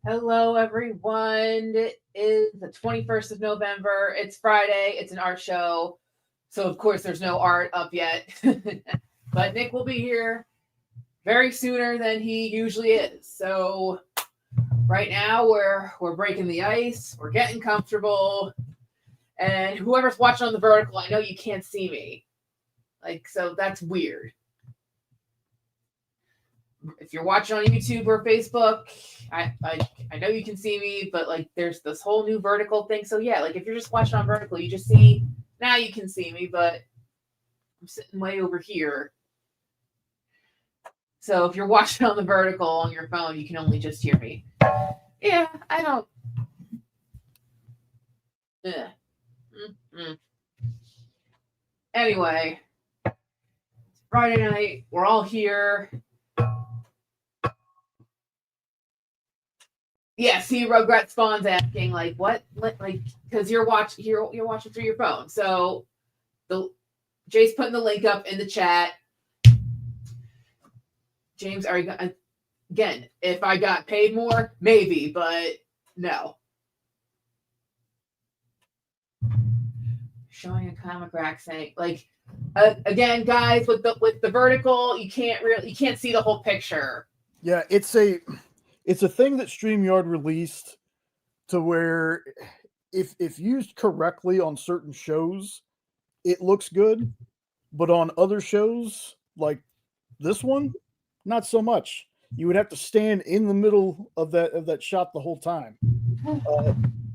Hello, everyone. It is the 21st of November. It's Friday. It's an art show. So, of course, there's no art up yet. But Nick will be here very sooner than he usually is. So, right now, we're breaking the ice. We're getting comfortable. And whoever's watching on the vertical, I know you can't see me. So that's weird. If you're watching on YouTube or Facebook, I know you can see me, but there's this whole new vertical thing. So yeah, if you're just watching on vertical, you just see now you can see me, but I'm sitting way over here. So if you're watching on the vertical on your phone, you can only just hear me. Yeah, I don't. Mm-mm. Anyway, it's Friday night. We're all here. Yeah, see, Rugrat Spawn's asking what, because you're watching through your phone. So Jay's putting the link up in the chat. James, are you again? If I got paid more, maybe, but no. Showing a comic rack saying again, guys, with the vertical, you can't see the whole picture. Yeah, it's a thing that StreamYard released to where if used correctly on certain shows, it looks good, but on other shows like this one, not so much. You would have to stand in the middle of that shot the whole time.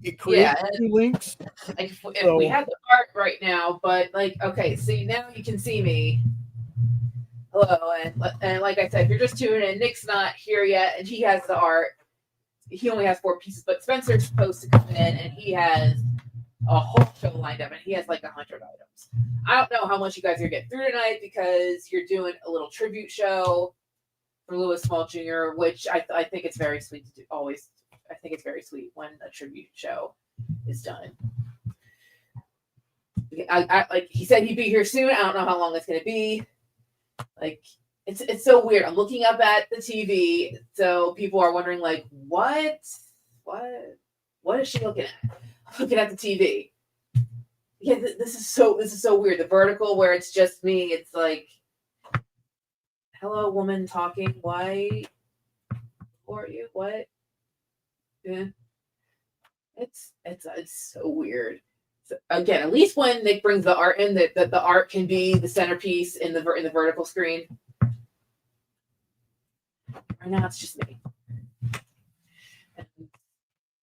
It creates two links. If we had the art right now, but okay, see now you can see me. Hello, and like I said, if you're just tuning in, Nick's not here yet, and he has the art. He only has 4 pieces, but Spencer's supposed to come in, and he has a whole show lined up, and he has 100 items. I don't know how much you guys are gonna get through tonight because you're doing a little tribute show for Lewis Small Jr., which I think it's very sweet to do. Always, I think it's very sweet when a tribute show is done. Like he said, he'd be here soon. I don't know how long it's gonna be. It's so weird. I'm looking up at the TV, so people are wondering what is she looking at? I'm looking at the TV. Yeah, this is so weird. The vertical where it's just me. It's hello, woman talking. Why? Who are you? What? Yeah. It's so weird. So, again, at least when Nick brings the art in, that the art can be the centerpiece in the vertical screen. Right now, it's just me.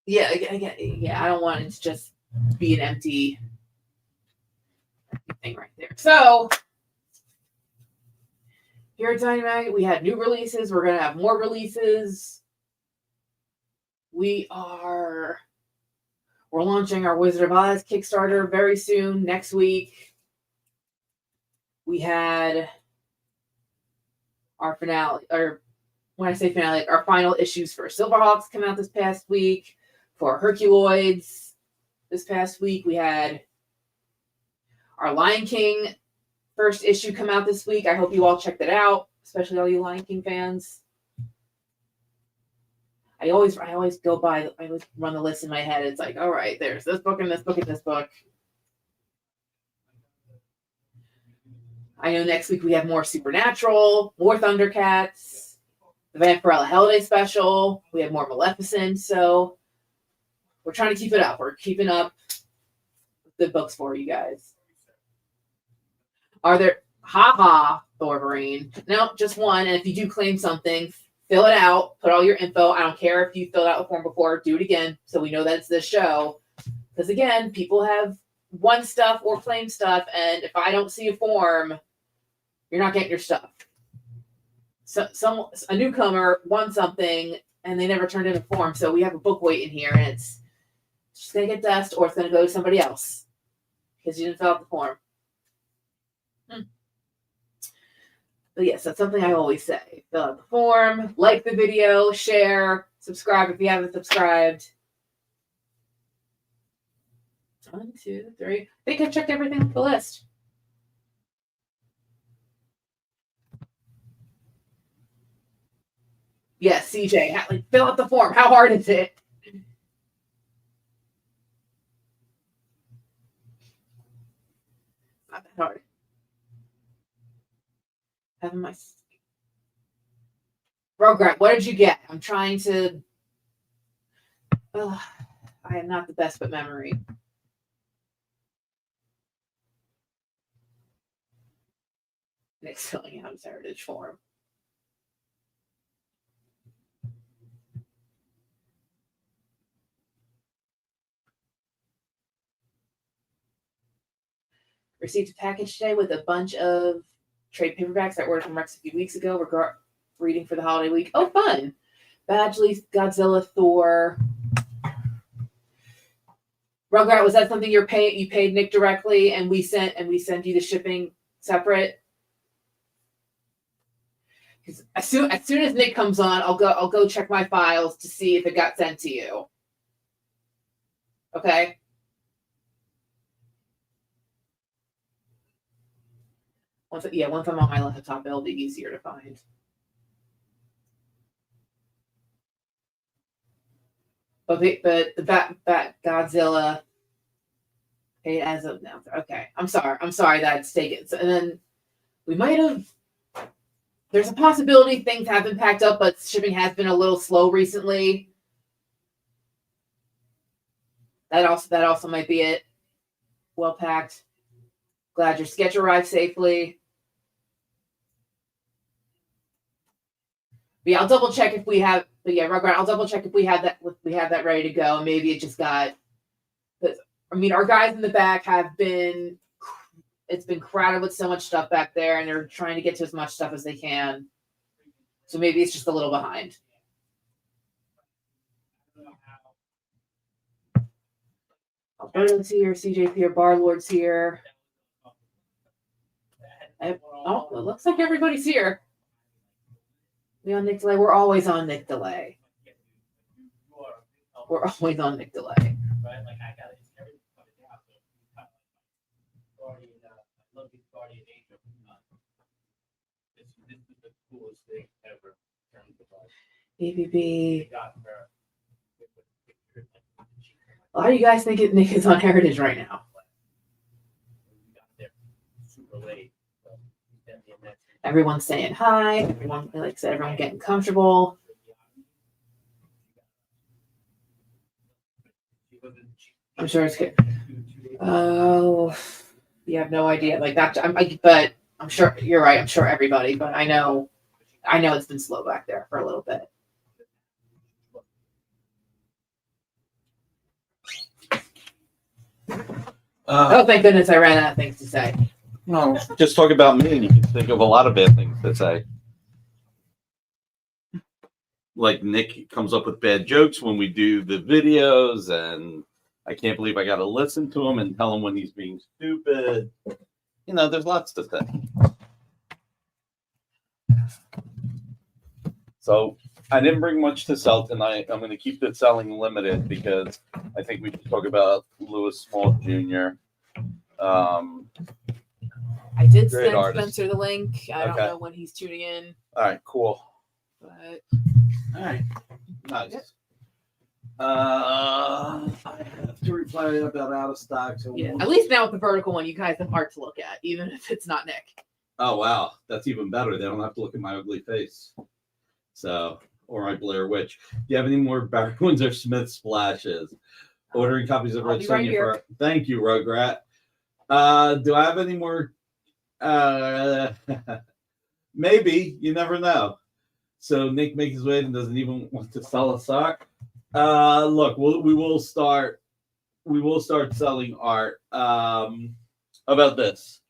Yeah, I don't want it to just be an empty thing right there. So here at Dynamite, we had new releases. We're gonna have more releases. We're launching our Wizard of Oz Kickstarter very soon, next week. We had our finale, or when I say finale, our final issues for Silverhawks come out this past week. For Herculoids this past week, we had our Lion King first issue come out this week. I hope you all checked it out, especially all you Lion King fans. I always go by. I always run the list in my head. It's all right, there's this book and this book and this book. I know next week we have more Supernatural, more Thundercats, the Vampirella Holiday Special. We have more Maleficent. So we're trying to keep it up. We're keeping up the books for you guys. Are there Thorberine? No, just one. And if you do claim something, fill it out, put all your info. I don't care if you filled out the form before, do it again so we know that it's this show. Because again, people have won stuff or claimed stuff, and if I don't see a form, you're not getting your stuff. So a newcomer won something and they never turned in a form, so we have a book waiting here, and it's just gonna get dust or it's gonna go to somebody else because you didn't fill out the form. But yes, that's something I always say. Fill out the form, like the video, share, subscribe if you haven't subscribed. 1, 2, 3. I think I checked everything off the list. Yes, CJ, like, fill out the form. How hard is it? Not that hard. Having my Rograt, what did you get? I'm trying to. I am not the best with memory. Nick's filling out his heritage form. Received a package today with a bunch of trade paperbacks I ordered from Rex a few weeks ago. Reading for the holiday week. Oh, fun! Badgley, Godzilla, Thor. Rugrat, was that something you paid Nick directly, and we sent you the shipping separate? Because as soon as Nick comes on, I'll go check my files to see if it got sent to you. Okay. Once I'm on my laptop, it'll be easier to find. But the Bat Godzilla paid as of now. Okay, I'm sorry that's taken. So, and then we might have. There's a possibility things have been packed up, but shipping has been a little slow recently. That also might be it. Well packed. Glad your sketch arrived safely. But yeah, I'll double check if we have. But yeah, Rugrat, I'll double check if we have that ready to go. Maybe it just got. I mean, our guys in the back have been. It's been crowded with so much stuff back there, and they're trying to get to as much stuff as they can. So maybe it's just a little behind. Alberto's here, CJ's here, Barlord's here. It looks like everybody's here. We on Nick Delay. We're always on Nick Delay. We're always on Nick Delay. BBB. A lot of you guys think Nick is on Heritage right now. Everyone's saying hi. Everyone, like I said, everyone getting comfortable. I'm sure it's good. Oh, you have no idea. Like that, but I'm sure you're right. I'm sure everybody, but I know it's been slow back there for a little bit. Oh, thank goodness I ran out of things to say. No, just talk about me and you can think of a lot of bad things to say. Like Nick comes up with bad jokes when we do the videos, and I can't believe I got to listen to him and tell him when he's being stupid. You know, there's lots to say. So I didn't bring much to sell tonight. I'm going to keep the selling limited because I think we should talk about Lewis Small Jr. I did send Spencer the link. I don't know when he's tuning in. All right, cool. But all right, nice. I have to reply about out of stock. So yeah, at least now with the vertical one, you guys have art to look at, even if it's not Nick. Oh wow, that's even better. They don't have to look at my ugly face. So, or my Blair Witch. Do you have any more Barry Windsor Smith splashes? Ordering copies of Red Sonja for. Thank you, Rugrat. Do I have any more? Maybe, you never know. So Nick makes his way and doesn't even want to sell a sock. Look, we will start selling art. How about this?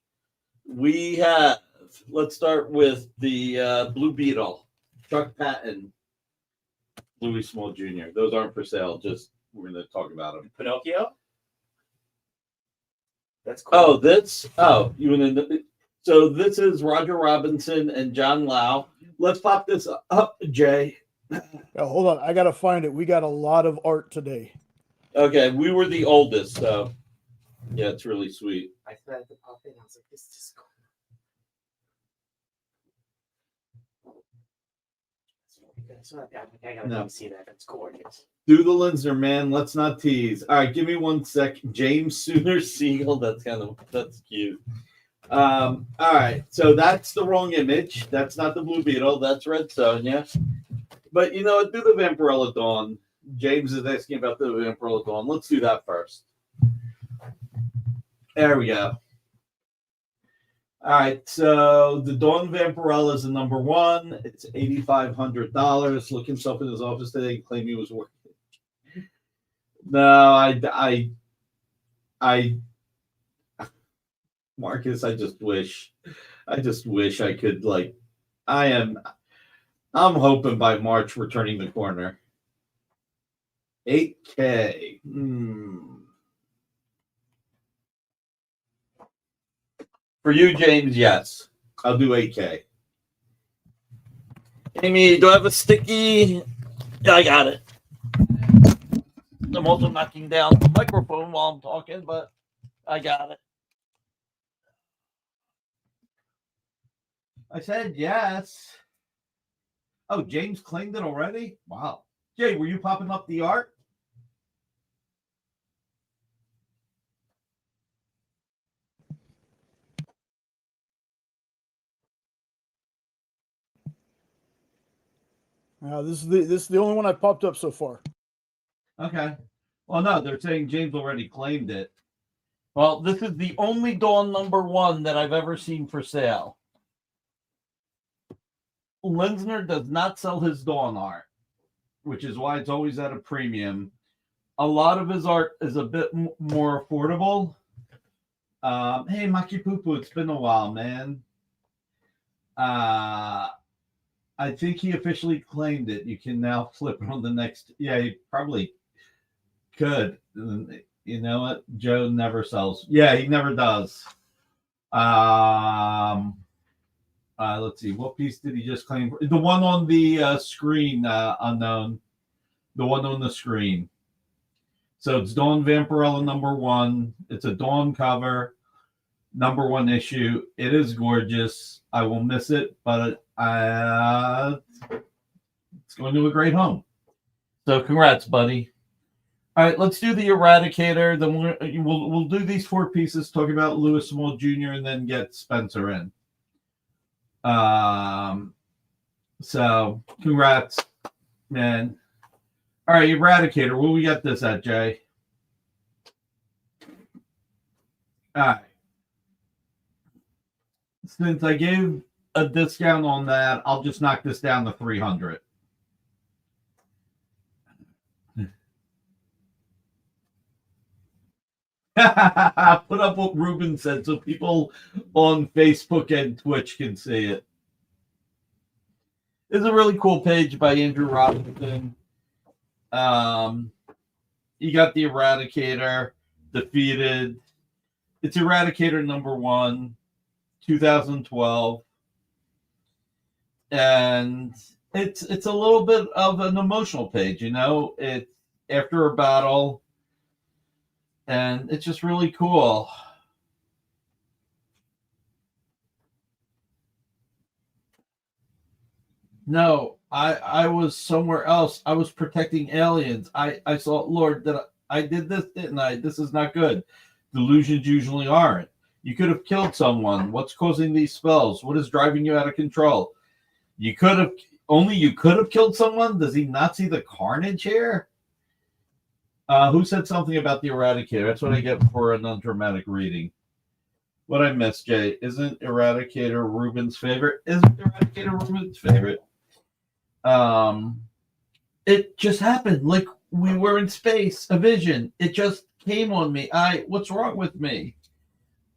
We have. Let's start with the Blue Beetle, Chuck Patton, Louis Small Jr. Those aren't for sale. Just we're going to talk about them. Pinocchio. That's Oh, cool. you want to? So this is Roger Robinson and John Lau. Let's pop this up, Jay. Hold on, I gotta find it. We got a lot of art today. Okay, we were the oldest, so yeah, it's really sweet. I tried to pop in. I was like, this is cool. I gotta No. go see that. That's gorgeous. Do the Linsner, man. Let's not tease. All right, give me 1 sec. James Sooner Siegel. That's cute. All right, so that's the wrong image. That's not the Blue Beetle. That's Red Sonja. But you know what? Do the Vampirella Dawn. James is asking about the Vampirella Dawn. Let's do that first. There we go. All right, so the Dawn Vampirella is the number 1. It's $8,500. Look himself in his office today and claim he was working. No, I, Marcus, I just wish I could I'm hoping by March we're turning the corner. 8K. For you, James, yes. I'll do 8K. Amy, do I have a sticky? Yeah, I got it. I'm also knocking down the microphone while I'm talking, but I got it. I said yes. Oh, James claimed it already? Wow. Jay, were you popping up the art? This is the only one I popped up so far. Okay. Well, no, they're saying James already claimed it. Well, this is the only Dawn number 1 that I've ever seen for sale. Linsner does not sell his Dawn art, which is why it's always at a premium. A lot of his art is a bit more affordable. Hey, Maki Poo Poo, it's been a while, man. I think he officially claimed it. You can now flip it on the next. Yeah, he probably could. You know what? Joe never sells. Yeah, he never does. Let's see. What piece did he just claim? The one on the screen, unknown. The one on the screen. So it's Dawn Vampirella number 1. It's a Dawn cover, number 1 issue. It is gorgeous. I will miss it, but it's going to a great home. So congrats, buddy. All right, let's do the Eradicator. Then we'll do these 4 pieces, talk about Lewis Small Jr., and then get Spencer in. So congrats, man. All right, Eradicator. Where we got this at, Jay? All right. Since I gave a discount on that, I'll just knock this down to 300. Put up what Ruben said so people on Facebook and Twitch can see it. It's a really cool page by Andrew Robinson. You got the Eradicator defeated. It's Eradicator number 1, 2012. And it's a little bit of an emotional page, you know. It's after a battle. And it's just really cool. No, I was somewhere else. I was protecting aliens. I saw, Lord, that I did this, didn't I? This is not good. Delusions usually aren't. You could have killed someone. What's causing these spells? What is driving you out of control? You could have killed someone? Does he not see the carnage here? Who said something about the Eradicator? That's what I get for an undramatic reading. What I missed, Jay? Isn't Eradicator Ruben's favorite? Isn't Eradicator Ruben's favorite? It just happened. Like we were in space, a vision. It just came on me. What's wrong with me?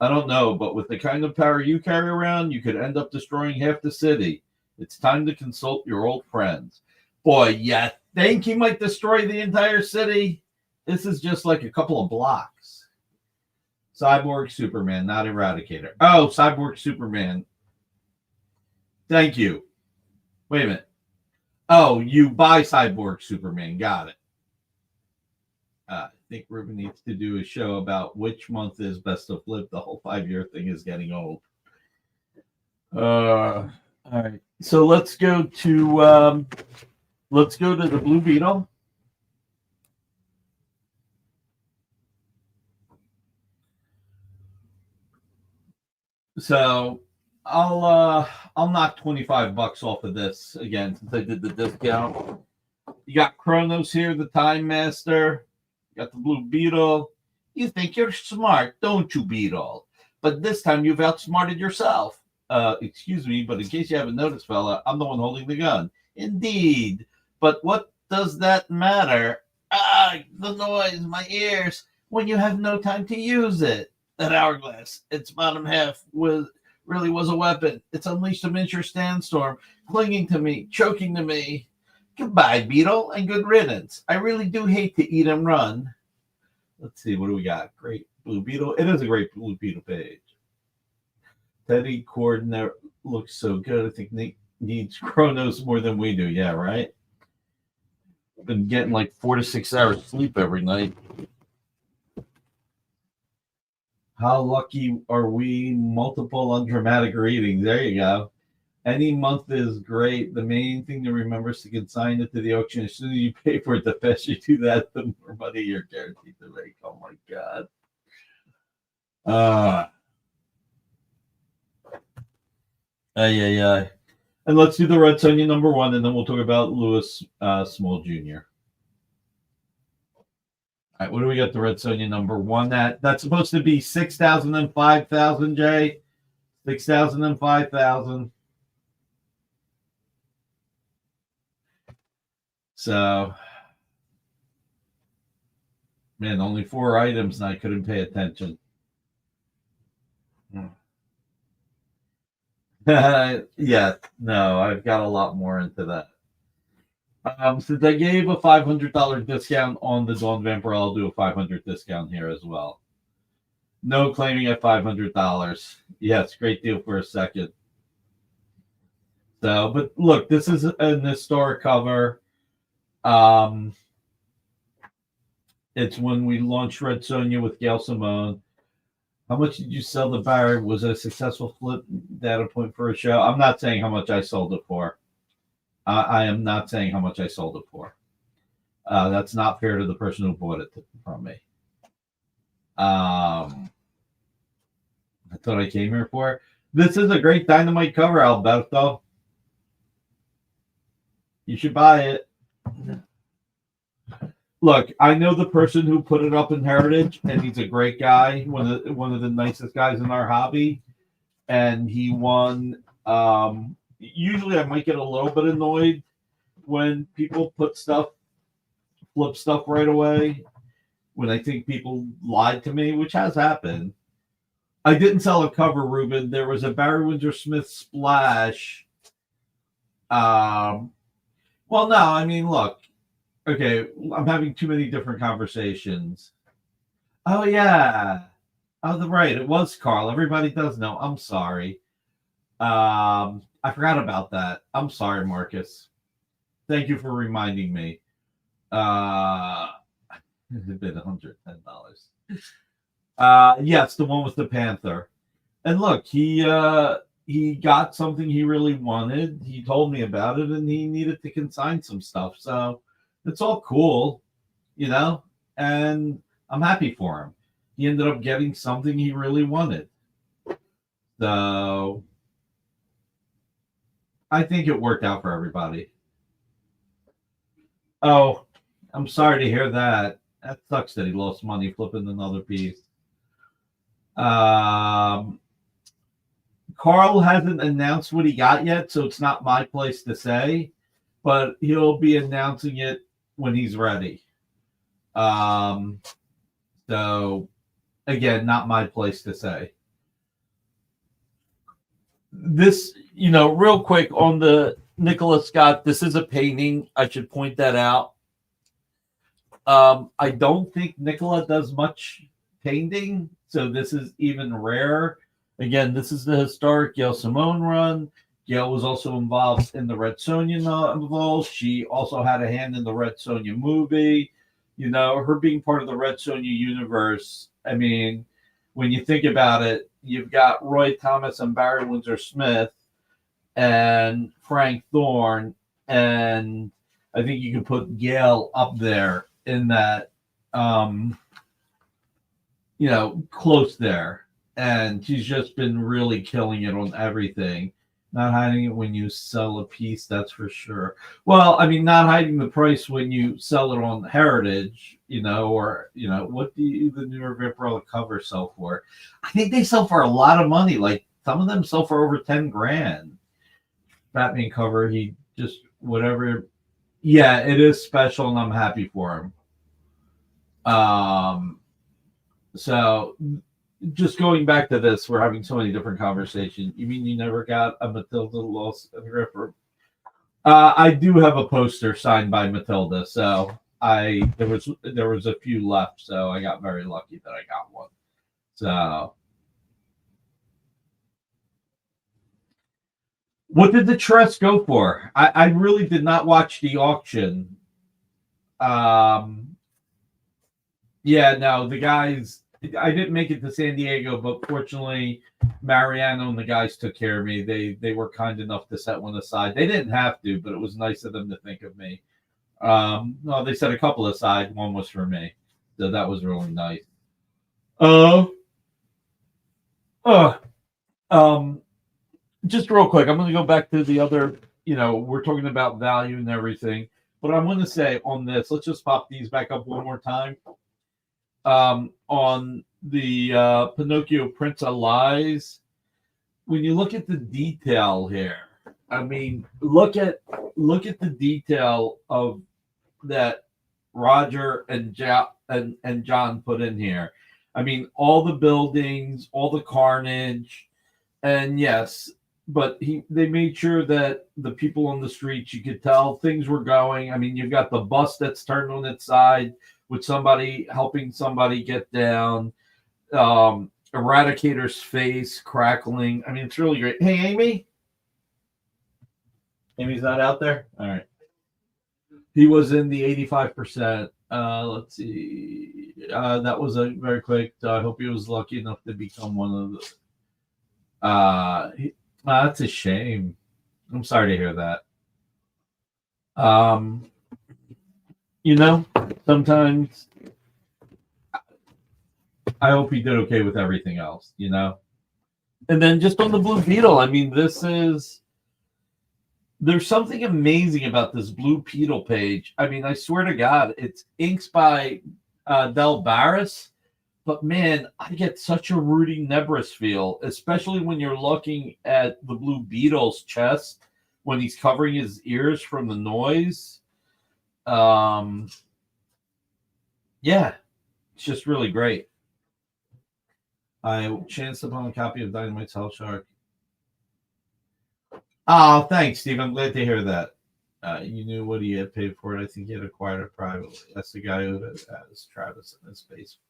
I don't know, but with the kind of power you carry around, you could end up destroying half the city. It's time to consult your old friends. Boy, yeah, think he might destroy the entire city? This is just like a couple of blocks. Cyborg Superman, not Eradicator. Oh, Cyborg Superman. Thank you. Wait a minute. Oh, you buy Cyborg Superman. Got it. I think Ruben needs to do a show about which month is best to flip. The whole 5-year thing is getting old. All right. So let's go to Let's go to the Blue Beetle. So I'll knock $25 off of this again since I did the discount. You got Kronos here, the Time Master. You got the Blue Beetle. You think you're smart, don't you, Beetle? But this time you've outsmarted yourself. Excuse me, but in case you haven't noticed, fella, I'm the one holding the gun. Indeed. But what does that matter? Ah, the noise, my ears, when you have no time to use it. That hourglass, its bottom half really was a weapon. It's unleashed a miniature sandstorm, clinging to me, choking to me. Goodbye, Beetle, and good riddance. I really do hate to eat and run. Let's see, what do we got? Great Blue Beetle. It is a great Blue Beetle page. Teddy Coordinator looks so good. I think Nate needs Kronos more than we do. Yeah, right? Been getting like 4 to 6 hours sleep every night. How lucky are we? Multiple undramatic readings. There you go. Any month is great. The main thing to remember is to consign it to the auction. As soon as you pay for it, the faster you do that, the more money you're guaranteed to make. Oh my God. And let's do the Red Sonja #1, and then we'll talk about Lewis Small Jr. All right, what do we got? The Red Sonja #1. That's supposed to be 6,000 and 5,000, Jay. 6,000 and 5,000. So, man, only 4 items, and I couldn't pay attention. Yeah, no, I've got a lot more into that. Since I gave a $500 discount on the Dawn Vampire, I'll do a $500 discount here as well. No claiming at $500. Yes, great deal for a second. So, but look, this is an historic cover. It's when we launched Red Sonja with Gail Simone. How much did you sell the Barry? Was it a successful flip data point for a show? I'm not saying how much I sold it for. I am not saying how much I sold it for. That's not fair to the person who bought it from me. I thought I came here for. This is a great Dynamite cover, Alberto. You should buy it. Look, I know the person who put it up in Heritage, and he's a great guy, one of the nicest guys in our hobby, and he won. Usually, I might get a little bit annoyed when people flip stuff right away. When I think people lied to me, which has happened. I didn't sell a cover, Ruben. There was a Barry Windsor Smith splash. Well, no, I mean, look. Okay, I'm having too many different conversations. Oh, yeah. Oh, right. It was Carl. Everybody does know. I'm sorry. I forgot about that. I'm sorry, Marcus. Thank you for reminding me. It been $110. Yes, the one with the Panther. And look, he got something he really wanted. He told me about it, and he needed to consign some stuff. So it's all cool, you know, and I'm happy for him. He ended up getting something he really wanted. So I think it worked out for everybody. Oh, I'm sorry to hear that. That sucks that he lost money flipping another piece. Carl hasn't announced what he got yet, so it's not my place to say, but he'll be announcing it when he's ready. So again, not my place to say. This, you know, real quick on the Nicola Scott, this is a painting. I should point that out. I don't think Nicola does much painting, so this is even rarer. Again, this is the historic Gail Simone run. Gail was also involved in the Red Sonja novel. She also had a hand in the Red Sonja movie. You know, her being part of the Red Sonja universe. I mean, when you think about it, you've got Roy Thomas and Barry Windsor Smith and Frank Thorne. And I think you could put Gail up there in that, close there. And she's just been really killing it on everything. Not hiding it when you sell a piece, that's for sure. Well, I mean, not hiding the price when you sell it on Heritage, what do the newer Vampirella covers sell for? I think they sell for a lot of money. Like some of them sell for over 10 grand. Batman cover, he just whatever. Yeah, it is special, and I'm happy for him. So just going back to this, we're having so many different conversations. You mean you never got a Matilda Lost Gripper? I do have a poster signed by Matilda, so there was a few left, so I got very lucky that I got one. So, what did the Tress go for? I really did not watch the auction. Yeah, no, the guys. I didn't make it to San Diego, but fortunately, Mariano and the guys took care of me. They were kind enough to set one aside. They didn't have to, but it was nice of them to think of me. No, they set a couple aside. One was for me, so that was really nice. Just real quick, I'm going to go back to the other. We're talking about value and everything, but I'm going to say on this. Let's just pop these back up one more time. On the Pinocchio Prince of Lies, when you look at the detail here, I mean, look at the detail of that Roger and John put in here. I mean, all the buildings, all the carnage, and yes, but they made sure that the people on the streets, you could tell things were going. I mean, you've got the bus that's turned on its side with somebody helping somebody get down, Eradicator's face crackling. I mean, it's really great. Hey, Amy? Amy's not out there? All right. He was in the 85%. Let's see. That was a very quick. I hope he was lucky enough to become one of the. That's a shame. I'm sorry to hear that. Sometimes I hope he did okay with everything else, And then just on the Blue Beetle, I mean, there's something amazing about this Blue Beetle page. I mean, I swear to God, it's inks by Del Barris, but man, I get such a Rudy Nebris feel, especially when you're looking at the Blue Beetle's chest when he's covering his ears from the noise. Yeah, it's just really great. I chanced upon a copy of Dynamite's Hell Shark. Oh, thanks, Steve. I'm glad to hear that. You knew what he had paid for it. I think he had acquired it privately. That's the guy who has Travis in his basement.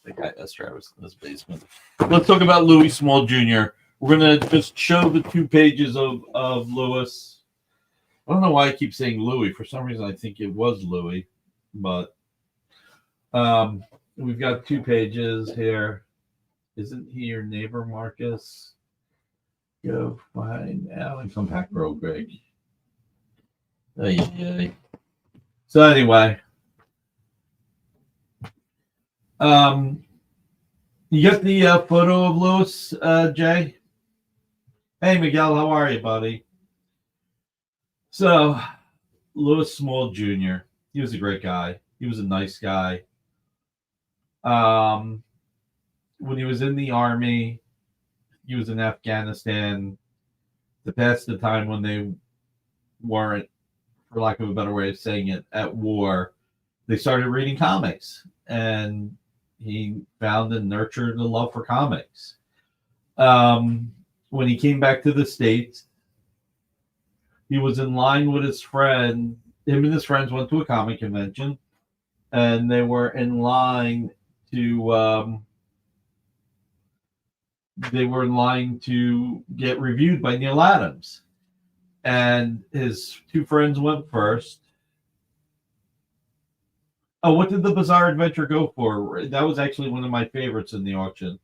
The guy has Travis in his basement. Let's talk about Louis Small Jr. We're going to just show the 2 pages of Louis. I don't know why I keep saying Louis. For some reason, I think it was Louis. But we've got 2 pages here. Isn't he your neighbor, Marcus? Go find out and come back real quick. So anyway, you got the photo of Louis, Jay? Hey, Miguel, how are you, buddy? So, Louis Small Jr., he was a great guy. He was a nice guy. When he was in the army, he was in Afghanistan. To pass the time when they weren't, for lack of a better way of saying it, at war, they started reading comics. And he found and nurtured a love for comics. When he came back to the States, he was in line with his friend. Him and his friends went to a comic convention, and they were in line to get reviewed by Neil Adams. And his 2 friends went first. Oh, what did the Bizarre Adventure go for? That was actually one of my favorites in the auction.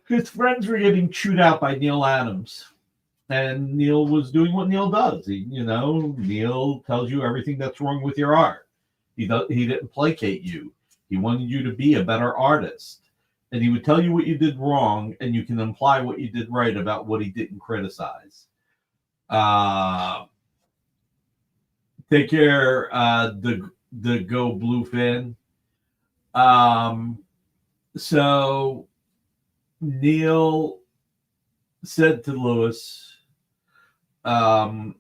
his friends were getting chewed out by Neil Adams. And Neil was doing what Neil does. Neil tells you everything that's wrong with your art. He didn't placate you. He wanted you to be a better artist. And he would tell you what you did wrong, and you can imply what you did right about what he didn't criticize. Take care, the Go Blue Fin. So Neil said to Lewis, now,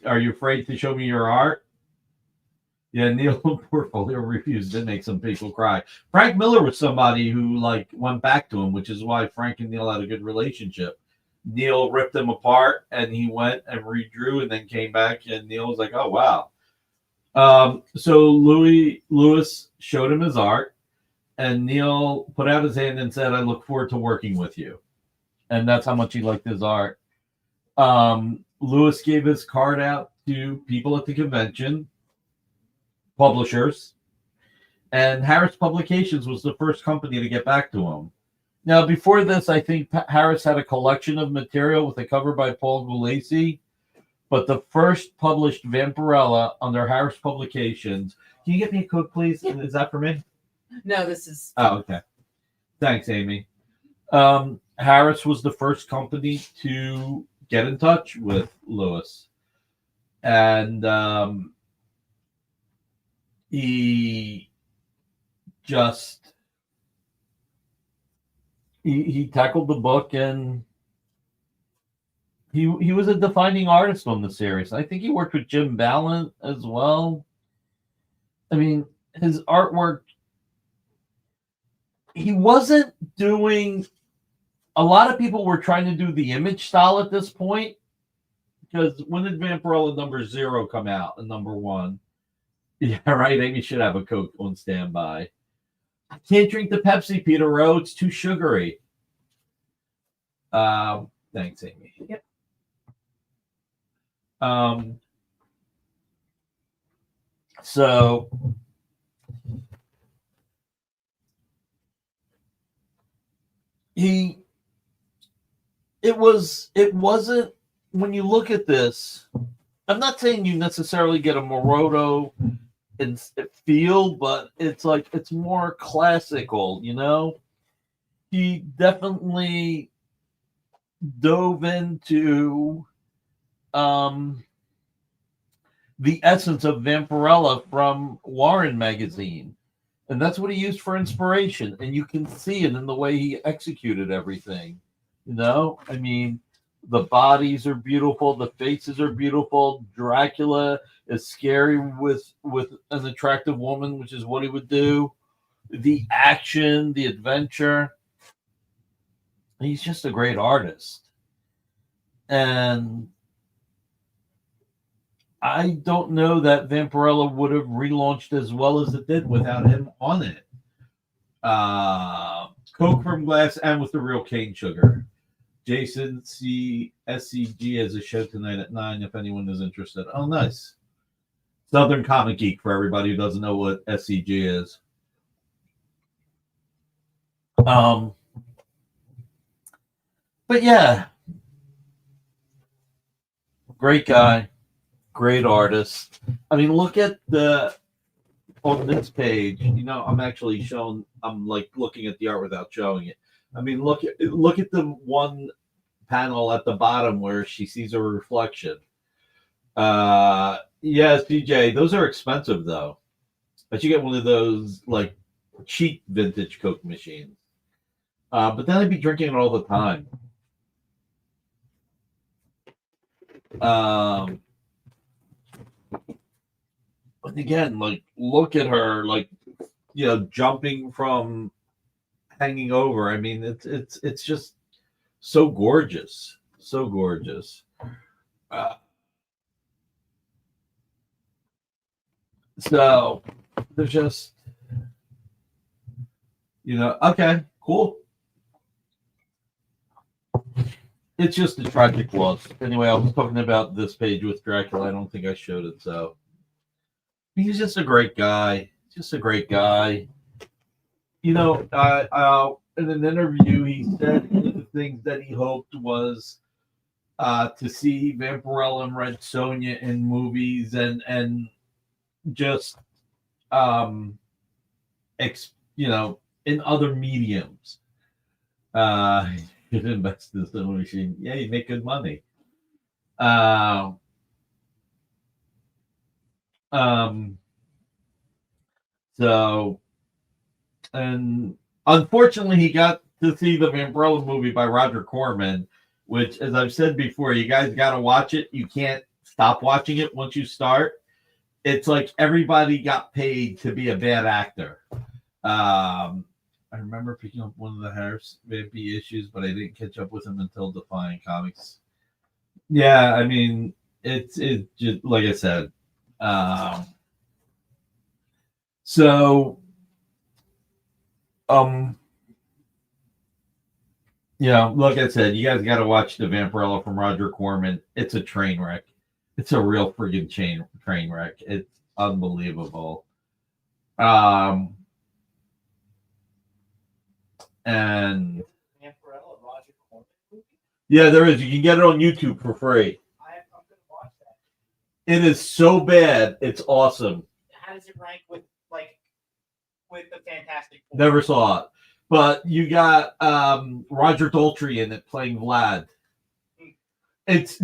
are you afraid to show me your art? Yeah, Neil portfolio reviews did make some people cry. Frank Miller was somebody who went back to him, which is why Frank and Neil had a good relationship. Neil ripped them apart, and he went and redrew, and then came back, and Neil was like, "Oh wow." So Lewis showed him his art, and Neil put out his hand and said, "I look forward to working with you," and that's how much he liked his art. Lewis gave his card out to people at the convention, publishers, and Harris Publications was the first company to get back to him. Now, before this, I think Harris had a collection of material with a cover by Paul Gulacy, but the first published Vampirella under Harris Publications. Can you get me a Coke, please? Yeah. Is that for me? No, this is. Oh, okay. Thanks, Amy. Harris was the first company to get in touch with Lewis. And he just he tackled the book, and he was a defining artist on the series. I think he worked with Jim Ballant as well. I mean, his artwork, he wasn't doing. A lot of people were trying to do the Image style at this point, because when did Vampirella number 0 come out and number 1? Yeah, right. Amy should have a Coke on standby. I can't drink the Pepsi, Peter Rowe. It's too sugary. Thanks, Amy. Yep. So it wasn't, when you look at this, I'm not saying you necessarily get a Moroto in feel, but it's more classical, He definitely dove into the essence of Vampirella from Warren magazine, and that's what he used for inspiration, and you can see it in the way he executed everything. I mean, the bodies are beautiful, the faces are beautiful. Dracula is scary with an attractive woman, which is what he would do. The action, the adventure. He's just a great artist. And I don't know that Vampirella would have relaunched as well as it did without him on it. Coke from Glass and with the real cane sugar. Jason SCG has a show tonight at 9 if anyone is interested. Oh, nice. Southern Comic Geek for everybody who doesn't know what SCG is. But yeah, great guy, great artist. I mean, look at on this page. I'm actually showing. I'm looking at the art without showing it. I mean, look at the one panel at the bottom where she sees a reflection. Yes, DJ, those are expensive though. But you get one of those cheap vintage Coke machines. But then I'd be drinking it all the time. And again, look at her, jumping from hanging over. I mean, it's just so gorgeous, so gorgeous. So there's just, okay, cool. It's just a tragic loss. Anyway, I was talking about this page with Dracula. I don't think I showed it, so he's just a great guy. Just a great guy. in an interview, he said one of the things that he hoped was to see Vampirella and Red Sonja in movies and just in other mediums. You'd invest in this machine. Yeah, you make good money. So, and unfortunately, he got to see the Vampirella movie by Roger Corman, which, as I've said before, you guys got to watch it. You can't stop watching it once you start. It's like everybody got paid to be a bad actor. I remember picking up one of the Harris Vampy issues, but I didn't catch up with him until Defiant Comics. Yeah, I mean, it's just like I said. Like I said, you guys got to watch the Vampirella from Roger Corman. It's a train wreck. It's a real friggin' train wreck. It's unbelievable. And Vampirella, Roger Corman movie? yeah, there is. You can get it on YouTube for free. I'm gonna watch that. It is so bad. It's awesome. How does it rank with the Fantastic Four? Never saw it. But you got Roger Daltrey in it playing Vlad. It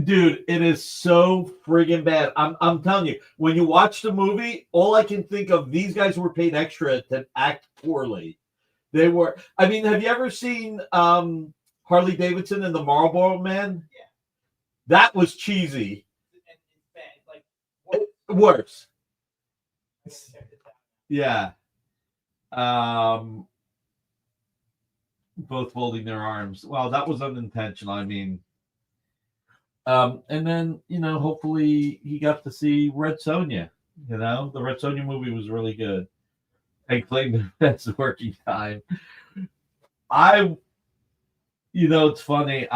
is so friggin' bad. I'm telling you, when you watch the movie, all I can think of, these guys were paid extra to act poorly. They were. I mean, have you ever seen Harley Davidson and the Marlboro Man? Yeah. That was cheesy. And it's bad. Like Worse. what? Yeah. Both folding their arms. Well, that was unintentional. I mean, and then hopefully he got to see Red Sonja. The Red Sonja movie was really good. And claimed the best working time. It's funny.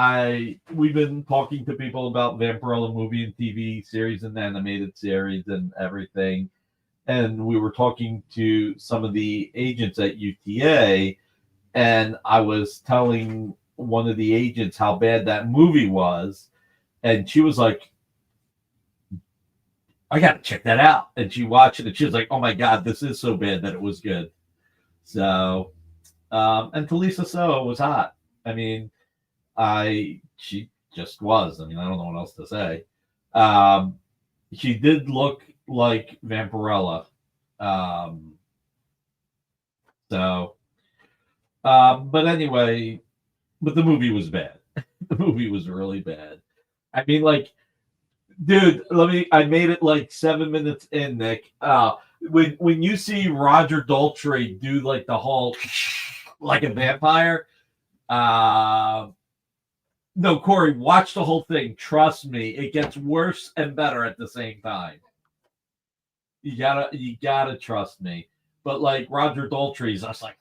We've been talking to people about Vampirella movie and TV series and animated series and everything. And we were talking to some of the agents at UTA, and I was telling one of the agents how bad that movie was. And she was like, I got to check that out. And she watched it and she was like, oh my God, this is so bad that it was good. So, and Talisa Soa was hot. I mean, she just was. I mean, I don't know what else to say. She did look like Vampirella. But anyway, but the movie was bad. The movie was really bad. I mean, like, dude, I made it like 7 minutes in, Nick. When you see Roger Daltrey do like the whole like a vampire, no, Corey, watch the whole thing. Trust me, it gets worse and better at the same time. You gotta trust me. But like Roger Daltrey's, I was like,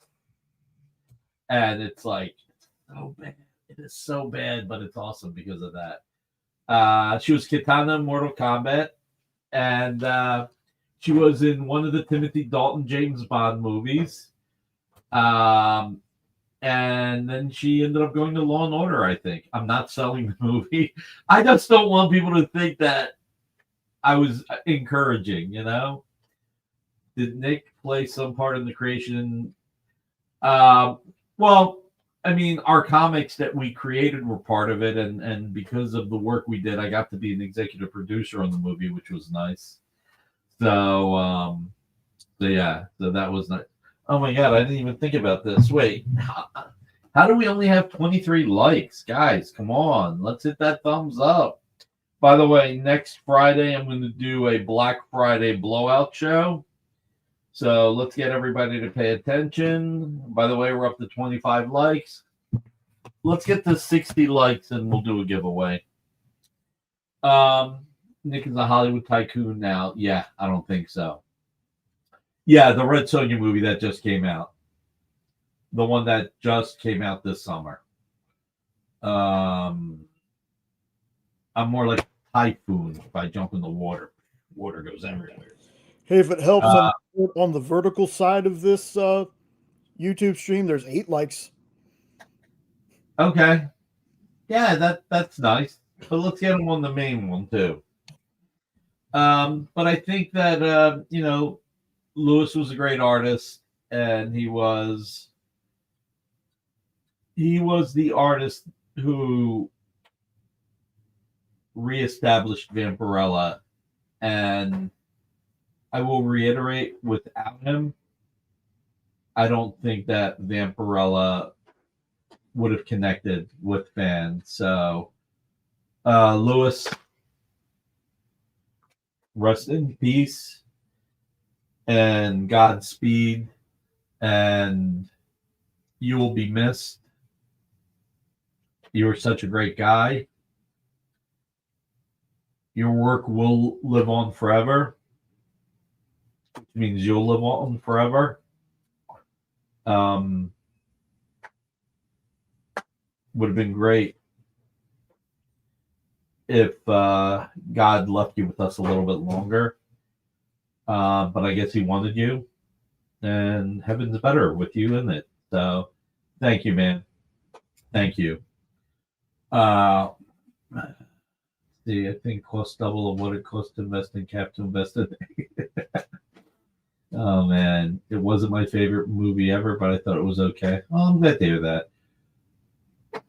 and it's like so bad. It is so bad, but it's awesome because of that. She was Kitana in Mortal Kombat, and she was in one of the Timothy Dalton James Bond movies. And then she ended up going to Law and Order, I think. I'm not selling the movie. I just don't want people to think that I was encouraging, Did Nick play some part in the creation? Well, I mean, our comics that we created were part of it, and because of the work we did, I got to be an executive producer on the movie, which was nice. So that was nice. Oh my God, I didn't even think about this. Wait, how do we only have 23 likes? Guys, come on. Let's hit that thumbs up. By the way, next Friday, I'm going to do a Black Friday blowout show. So let's get everybody to pay attention. By the way, we're up to 25 likes. Let's get to 60 likes and we'll do a giveaway. Nick is a Hollywood tycoon now. Yeah, I don't think so. Yeah, the Red Sonja movie that just came out. The one that just came out this summer. I'm more like a typhoon if I jump in the water. Water goes everywhere. Hey, if it helps on the vertical side of this YouTube stream. There's 8 likes. Okay. Yeah, that's nice. But let's get him on the main one too. But I think that Lewis was a great artist, and he was the artist who reestablished Vampirella, and I will reiterate, without him, I don't think that Vampirella would have connected with fans. So, Lewis, rest in peace and Godspeed, and you will be missed. You were such a great guy. Your work will live on forever, which means you'll live on forever. Would have been great if God left you with us a little bit longer. But I guess he wanted you, and heaven's better with you in it. So thank you, man. Thank you. See, I think cost double of what it cost to invest in Cap to invest in. Oh man, it wasn't my favorite movie ever, but I thought it was okay. Oh, I'm glad to hear that.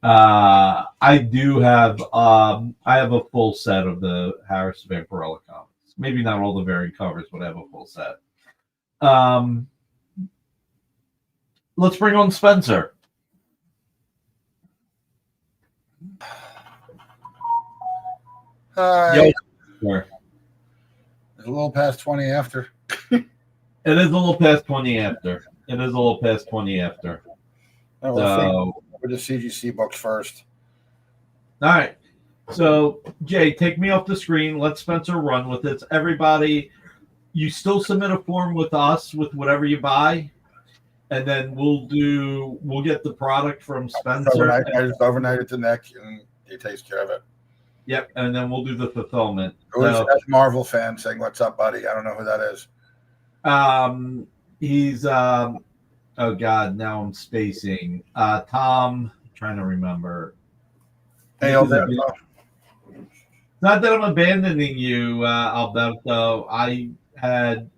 I do have I have a full set of the Harris Vampirella comics. Maybe not all the variant covers, but I have a full set. Let's bring on Spencer. Hi. Sure. It's a little past 20 after. It is a little past 20 after. It is a little past 20 after. Oh, So, with the CGC books first. all right. So, Jay, take me off the screen. Let Spencer run with it. Everybody, you still submit a form with us with whatever you buy, and then we'll get the product from Spencer. I just overnight at the neck, and he takes care of it. Yep, and then we'll do the fulfillment. It was So, that Marvel fan saying, "What's up, buddy?" I don't know who that is. he's oh god, now I'm spacing. Tom, I'm trying to remember. Hey, Because Alberto. Not that I'm abandoning you, Alberto. I had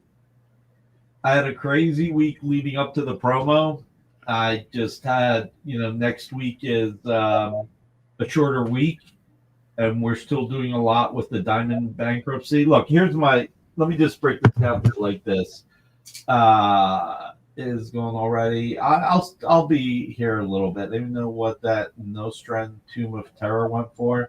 a crazy week leading up to the promo. I just had, next week is a shorter week, and we're still doing a lot with the Diamond bankruptcy. Look, let me just break this down like this. Is going already. I'll be here a little bit. I don't know what that Nostrand Tomb of Terror went for.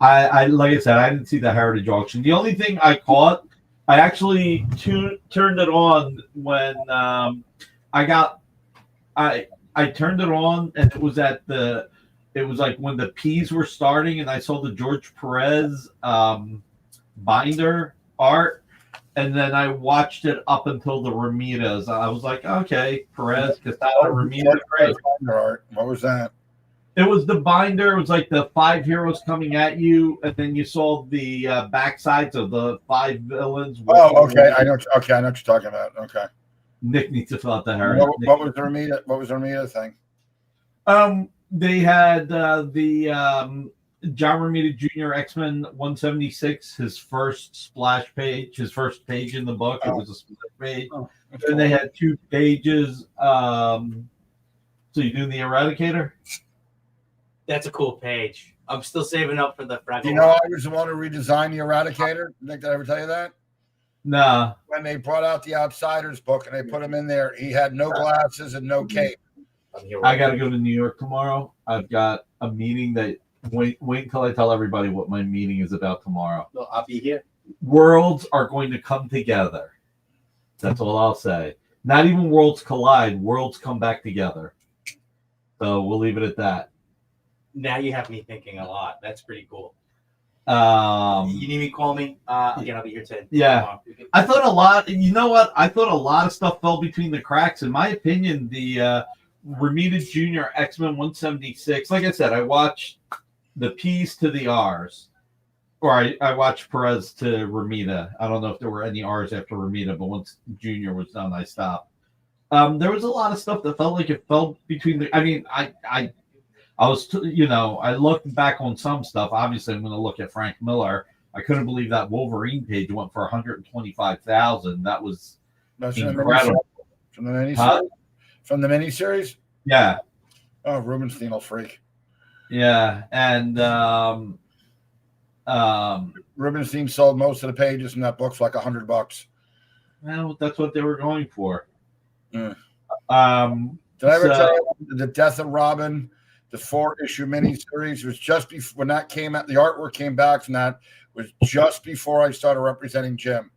I like I said, I didn't see the Heritage auction. The only thing I caught, I actually turned it on when I turned it on, and it was like when the P's were starting, and I saw the George Perez binder art, and then I watched it up until the Ramitas. I was like, okay, Perez, Casada, Ramita, great. What was that? It was the binder. It was like the 5 heroes coming at you, and then you saw the backsides of the 5 villains. Oh, okay. I know what you're talking about. Okay. Nick needs to fill out the Heritage. What was the Ramita? What was the Ramita thing? They had the John Romita Jr. X-Men 176, his first splash page, his first page in the book. It was a splash page. Then they had 2 pages. So you doing the Eradicator? That's a cool page. I'm still saving up for the Fraggle. You know, I was the one who redesigned the Eradicator. Nick, did I ever tell you that? Nah. When they brought out the Outsiders book and they put him in there, he had no glasses and no cape. I got to go to New York tomorrow. I've got a meeting that wait until I tell everybody what my meeting is about tomorrow. Well, I'll be here. Worlds are going to come together. That's all I'll say. Not even worlds collide. Worlds come back together. So we'll leave it at that. Now you have me thinking a lot. That's pretty cool. You need me, call me. Again, I'll be here 10. Yeah. I thought a lot. You know what? I thought a lot of stuff fell between the cracks. In my opinion, the Romita Jr. X-Men 176. Like I said, I watched the P's to the R's, or I watched Perez to Romita. I don't know if there were any R's after Romita, but once Jr. was done, I stopped. There was a lot of stuff that felt like it fell between the. I mean, I was, I looked back on some stuff. Obviously, I'm going to look at Frank Miller. I couldn't believe that Wolverine page went for 125,000. That was That's incredible. From the miniseries. Huh? From the miniseries. Yeah, Oh, Rubenstein will freak. yeah, and Rubenstein sold most of the pages in that book for like $100. well, that's what they were going for. Mm. Did I ever tell you the Death of Robin, the 4-issue miniseries was just before when that came out. The artwork came back from that was just before I started representing Jim,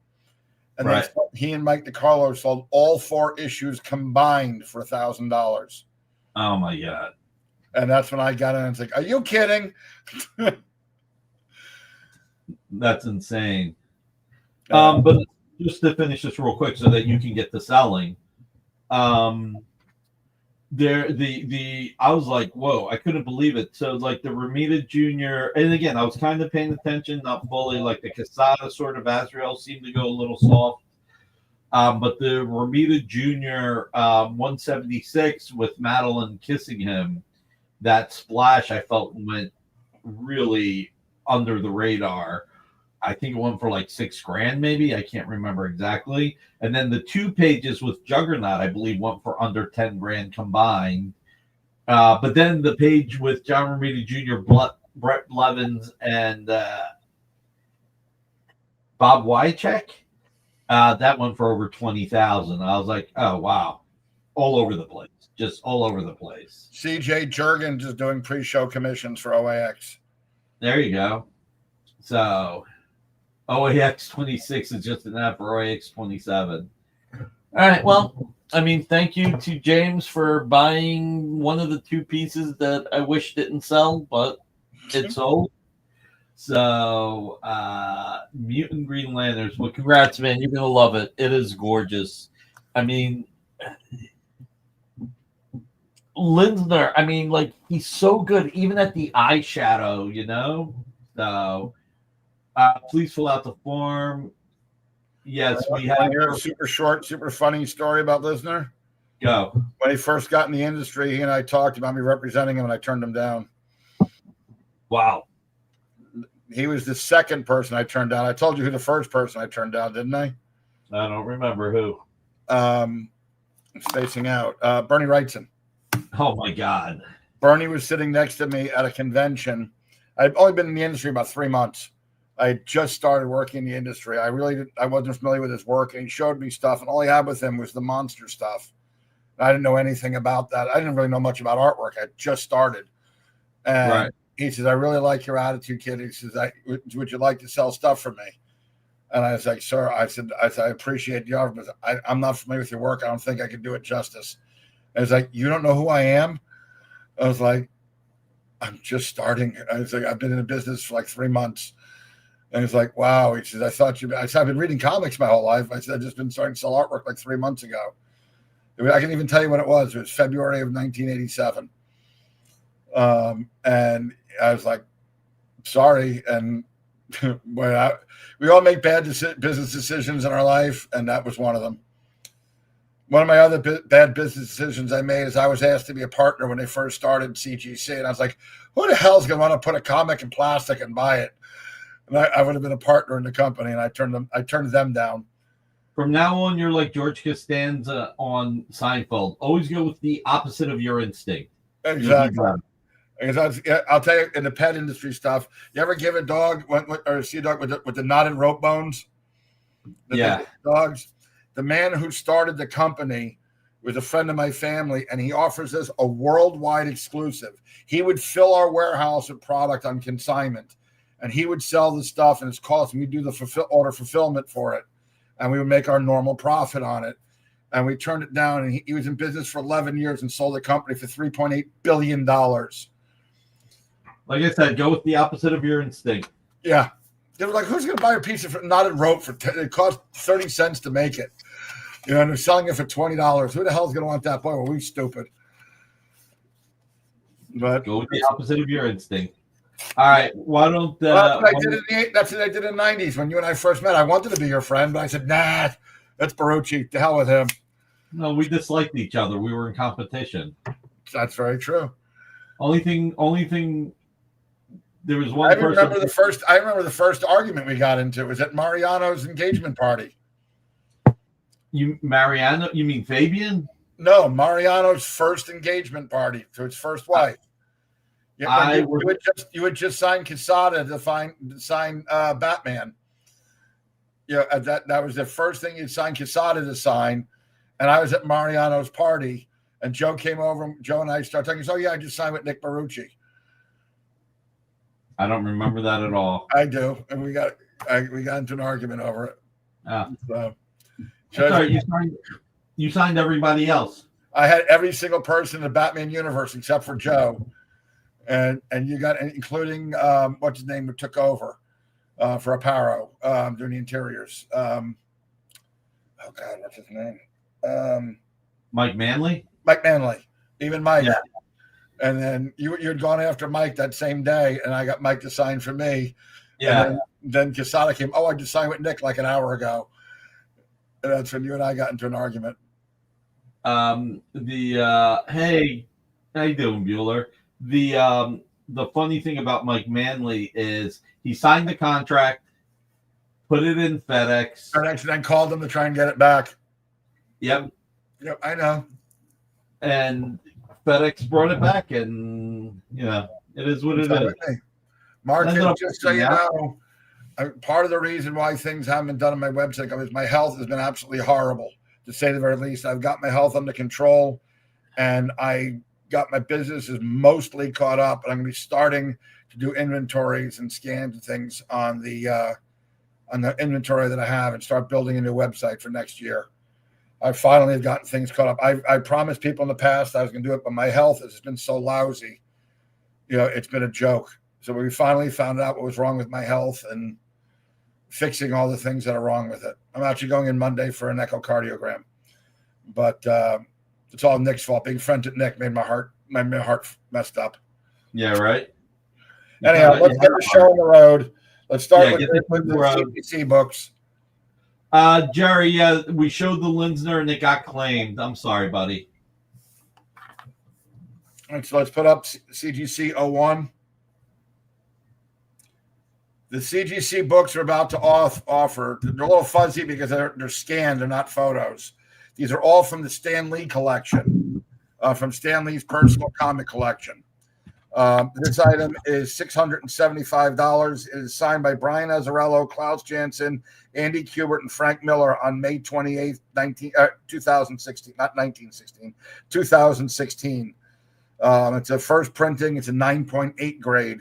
and Right. then he and Mike DiCarlo sold all 4 issues combined for $1,000. Oh my god, And that's when I got in. It's like, are you kidding? that's insane. But just to finish this real quick so that you can get to selling. I was like, whoa, I couldn't believe it. So like the Ramita Jr. and again, I was kind of paying attention, not fully. Like the Casada sort of Azrael seemed to go a little soft. But the Ramita Jr. 176 with Madeline kissing him, that splash I felt went really under the radar. I think it went for like $6,000, maybe. I can't remember exactly. And then the 2 pages with Juggernaut, I believe, went for under $10,000 combined. But then the page with John Romita Jr., Brett Blevins, and Bob Wycheck, that went for over 20,000. I was like, oh wow, all over the place, just all over the place. CJ Jurgens is doing pre-show commissions for OAX. There you go. So OAX 26 is just an app for OAX 27. All right. Well, I mean, thank you to James for buying one of the 2 pieces that I wish didn't sell, but it sold. So, Mutant Green Lanterns. Well, congrats, man. You're going to love it. It is gorgeous. I mean, Linsner, I mean, like, he's so good, even at the eyeshadow, So, please fill out the form. Yes, we have. Hear a super short, super funny story about Lisner. Go. When he first got in the industry, he and I talked about me representing him, and I turned him down. Wow. He was the second person I turned down. I told you who the first person I turned down, didn't I? I don't remember who. Spacing out. Bernie Wrightson. Oh my God. Bernie was sitting next to me at a convention. I'd only been in the industry about 3 months. I just started working in the industry. I wasn't familiar with his work, and he showed me stuff, and all he had with him was the monster stuff. I didn't know anything about that. I didn't really know much about artwork. I just started. And Right. He says, I really like your attitude, kid. He says, would you like to sell stuff for me? And I was like, sir, I said, I appreciate the offer, but I'm not familiar with your work. I don't think I can do it justice. And he's like, you don't know who I am? I was like, I'm just starting. I was like, I've been in the business for like 3 months. And he's like, wow. He says, I said, I've been reading comics my whole life. I said, I've just been starting to sell artwork like 3 months ago. I can even tell you when it was. It was February of 1987. And I was like, sorry. And we all make bad business decisions in our life, and that was one of them. One of my other bad business decisions I made is I was asked to be a partner when they first started CGC, and I was like, who the hell's going to want to put a comic in plastic and buy it? And I would have been a partner in the company, and I turned them down. From now on, you're like George Costanza on Seinfeld. Always go with the opposite of your instinct. Exactly. I'll tell you, in the pet industry stuff, you ever give a dog or see a dog with the knotted rope bones? Yeah. Dogs. The man who started the company was a friend of my family, and he offers us a worldwide exclusive. He would fill our warehouse with product on consignment, and he would sell the stuff, and it's cost. We do the order fulfillment for it, and we would make our normal profit on it. And we turned it down, and he was in business for 11 years and sold the company for $3.8 billion. Like I said, go with the opposite of your instinct. Yeah. They were like, who's going to buy a piece of knotted rope it cost 30 cents to make it? And they're selling it for $20. Who the hell's going to want that? Boy, were we stupid. But go with the opposite of your instinct. All right. Why don't that's what I did in the 90s when you and I first met. I wanted to be your friend, but I said, nah, that's Barucci. To hell with him. No, we disliked each other. We were in competition. That's very true. Only thing. There was I one person. remember the first argument we got into was at Mariano's engagement party. You Mariano? You mean Fabian? No, Mariano's first engagement party to his first wife. Yeah, you had just signed Quesada to sign Batman. Yeah, that was the first thing you'd signed Quesada to sign, and I was at Mariano's party, and Joe came over. Joe and I started talking. So yeah, I just signed with Nick Barucci. I don't remember that at all. I do, and we got into an argument over it. So, sorry, you signed everybody else. I had every single person in the Batman universe except for Joe, and you got including what's his name who took over for Aparo doing the interiors. Oh God, what's his name? Mike Manley. Mike Manley, even Mike. Yeah. And then you'd gone after Mike that same day, and I got Mike to sign for me. Yeah. And then Quesada came. Oh, I just signed with Nick like an hour ago. And that's when you and I got into an argument. Hey, how you doing, Bueller? The funny thing about Mike Manley is he signed the contract, put it in FedEx. And then called him to try and get it back. Yep. Yep, I know. And FedEx brought it back, and it is what it is. Mark, just so you know, part of the reason why things haven't been done on my website is my health has been absolutely horrible, to say the very least. I've got my health under control, and I got my business is mostly caught up, and I'm going to be starting to do inventories and scans and things on the inventory that I have, and start building a new website for next year. I finally have gotten things caught up. I promised people in the past I was going to do it, but my health has been so lousy. It's been a joke. So we finally found out what was wrong with my health and fixing all the things that are wrong with it. I'm actually going in Monday for an echocardiogram, but it's all Nick's fault. Being friends with Nick made my heart messed up. Yeah, right. Anyhow, let's get the show on the road. Let's start with the CBC books. Jerry, we showed the Linsner and it got claimed. I'm sorry, buddy. All right, so let's put up CGC 01. The CGC books are about to offer. They're a little fuzzy because they're scanned. They're not photos. These are all from the Stan Lee collection, from Stan Lee's personal comic collection. This item is $675. It is signed by Brian Azzarello, Klaus Janson, Andy Kubert, and Frank Miller on May 28th, 2016. Not 1916, 2016. It's a first printing. It's a 9.8 grade,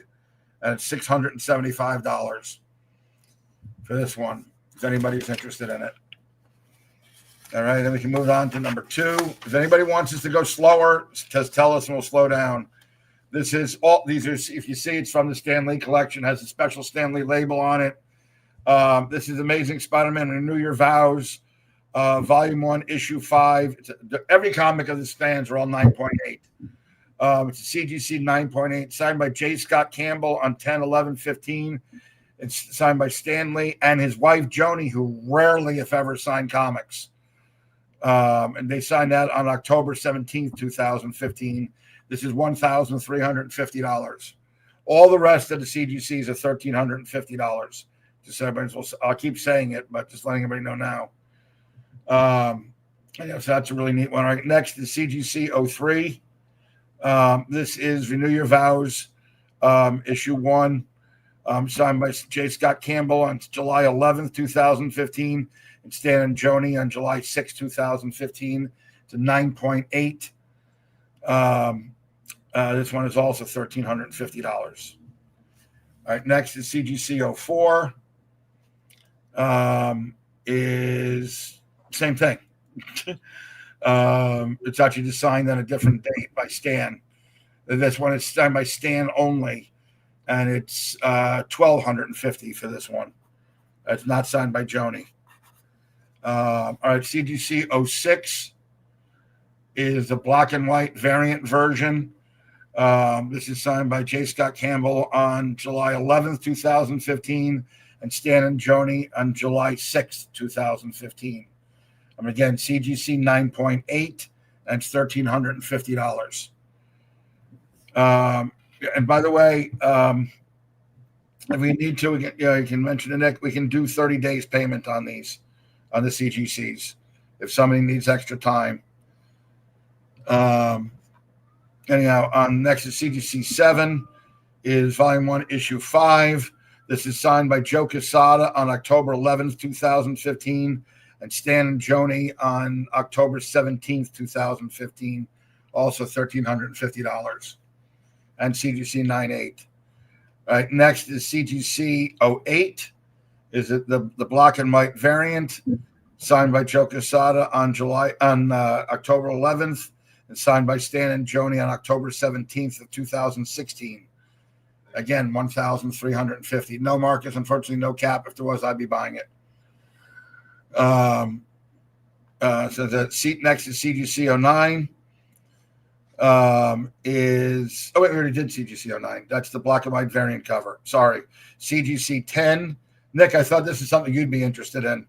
and it's $675 for this one, if anybody's interested in it. All right, then we can move on to number 2. If anybody wants us to go slower, just tell us and we'll slow down. These are, if you see, it's from the Stan Lee collection, has a special Stan Lee label on it. This is Amazing Spider-Man, Renew Your Vows, Volume 1, Issue 5. Every comic of the Stans are all 9.8. It's a CGC 9.8, signed by J. Scott Campbell on 10/11/15. It's signed by Stan Lee and his wife, Joni, who rarely, if ever, signed comics. And they signed that on October 17th, 2015. This is $1,350. All the rest of the CGCs are $1,350. Just I'll keep saying it, but just letting everybody know now. So that's a really neat one. All right, next is CGC 03. This is Renew Your Vows, issue 1, signed by J. Scott Campbell on July 11th, 2015, and Stan and Joni on July 6th, 2015. It's a 9.8. This one is also $1,350. All right, next is CGC 04. Is same thing. It's actually just signed on a different date by Stan. This one is signed by Stan only, and it's $1,250 for this one. It's not signed by Joni. All right, CGC 06 is the black and white variant version. This is signed by J. Scott Campbell on July 11th, 2015, and Stan and Joni on July 6th, 2015. Again, CGC 9.8, and it's $1,350. And by the way, if we need to, you can mention it, Nick. We can do 30 days payment on these, on the CGCs, if somebody needs extra time. Anyhow, on next is CGC 7 is Volume 1, Issue 5. This is signed by Joe Quesada on October 11th, 2015, and Stan and Joni on October 17th, 2015, also $1,350. And CGC 9.8. All right, next is CGC 08. Is it the black and white variant, signed by Joe Quesada on October 11th, and signed by Stan and Joni on October 17th of 2016. Again, $1,350. No markers, unfortunately, no cap. If there was, I'd be buying it. So the seat next is CGC 09. We already did CGC 09. That's the black and white variant cover. Sorry. CGC 10. Nick, I thought this is something you'd be interested in.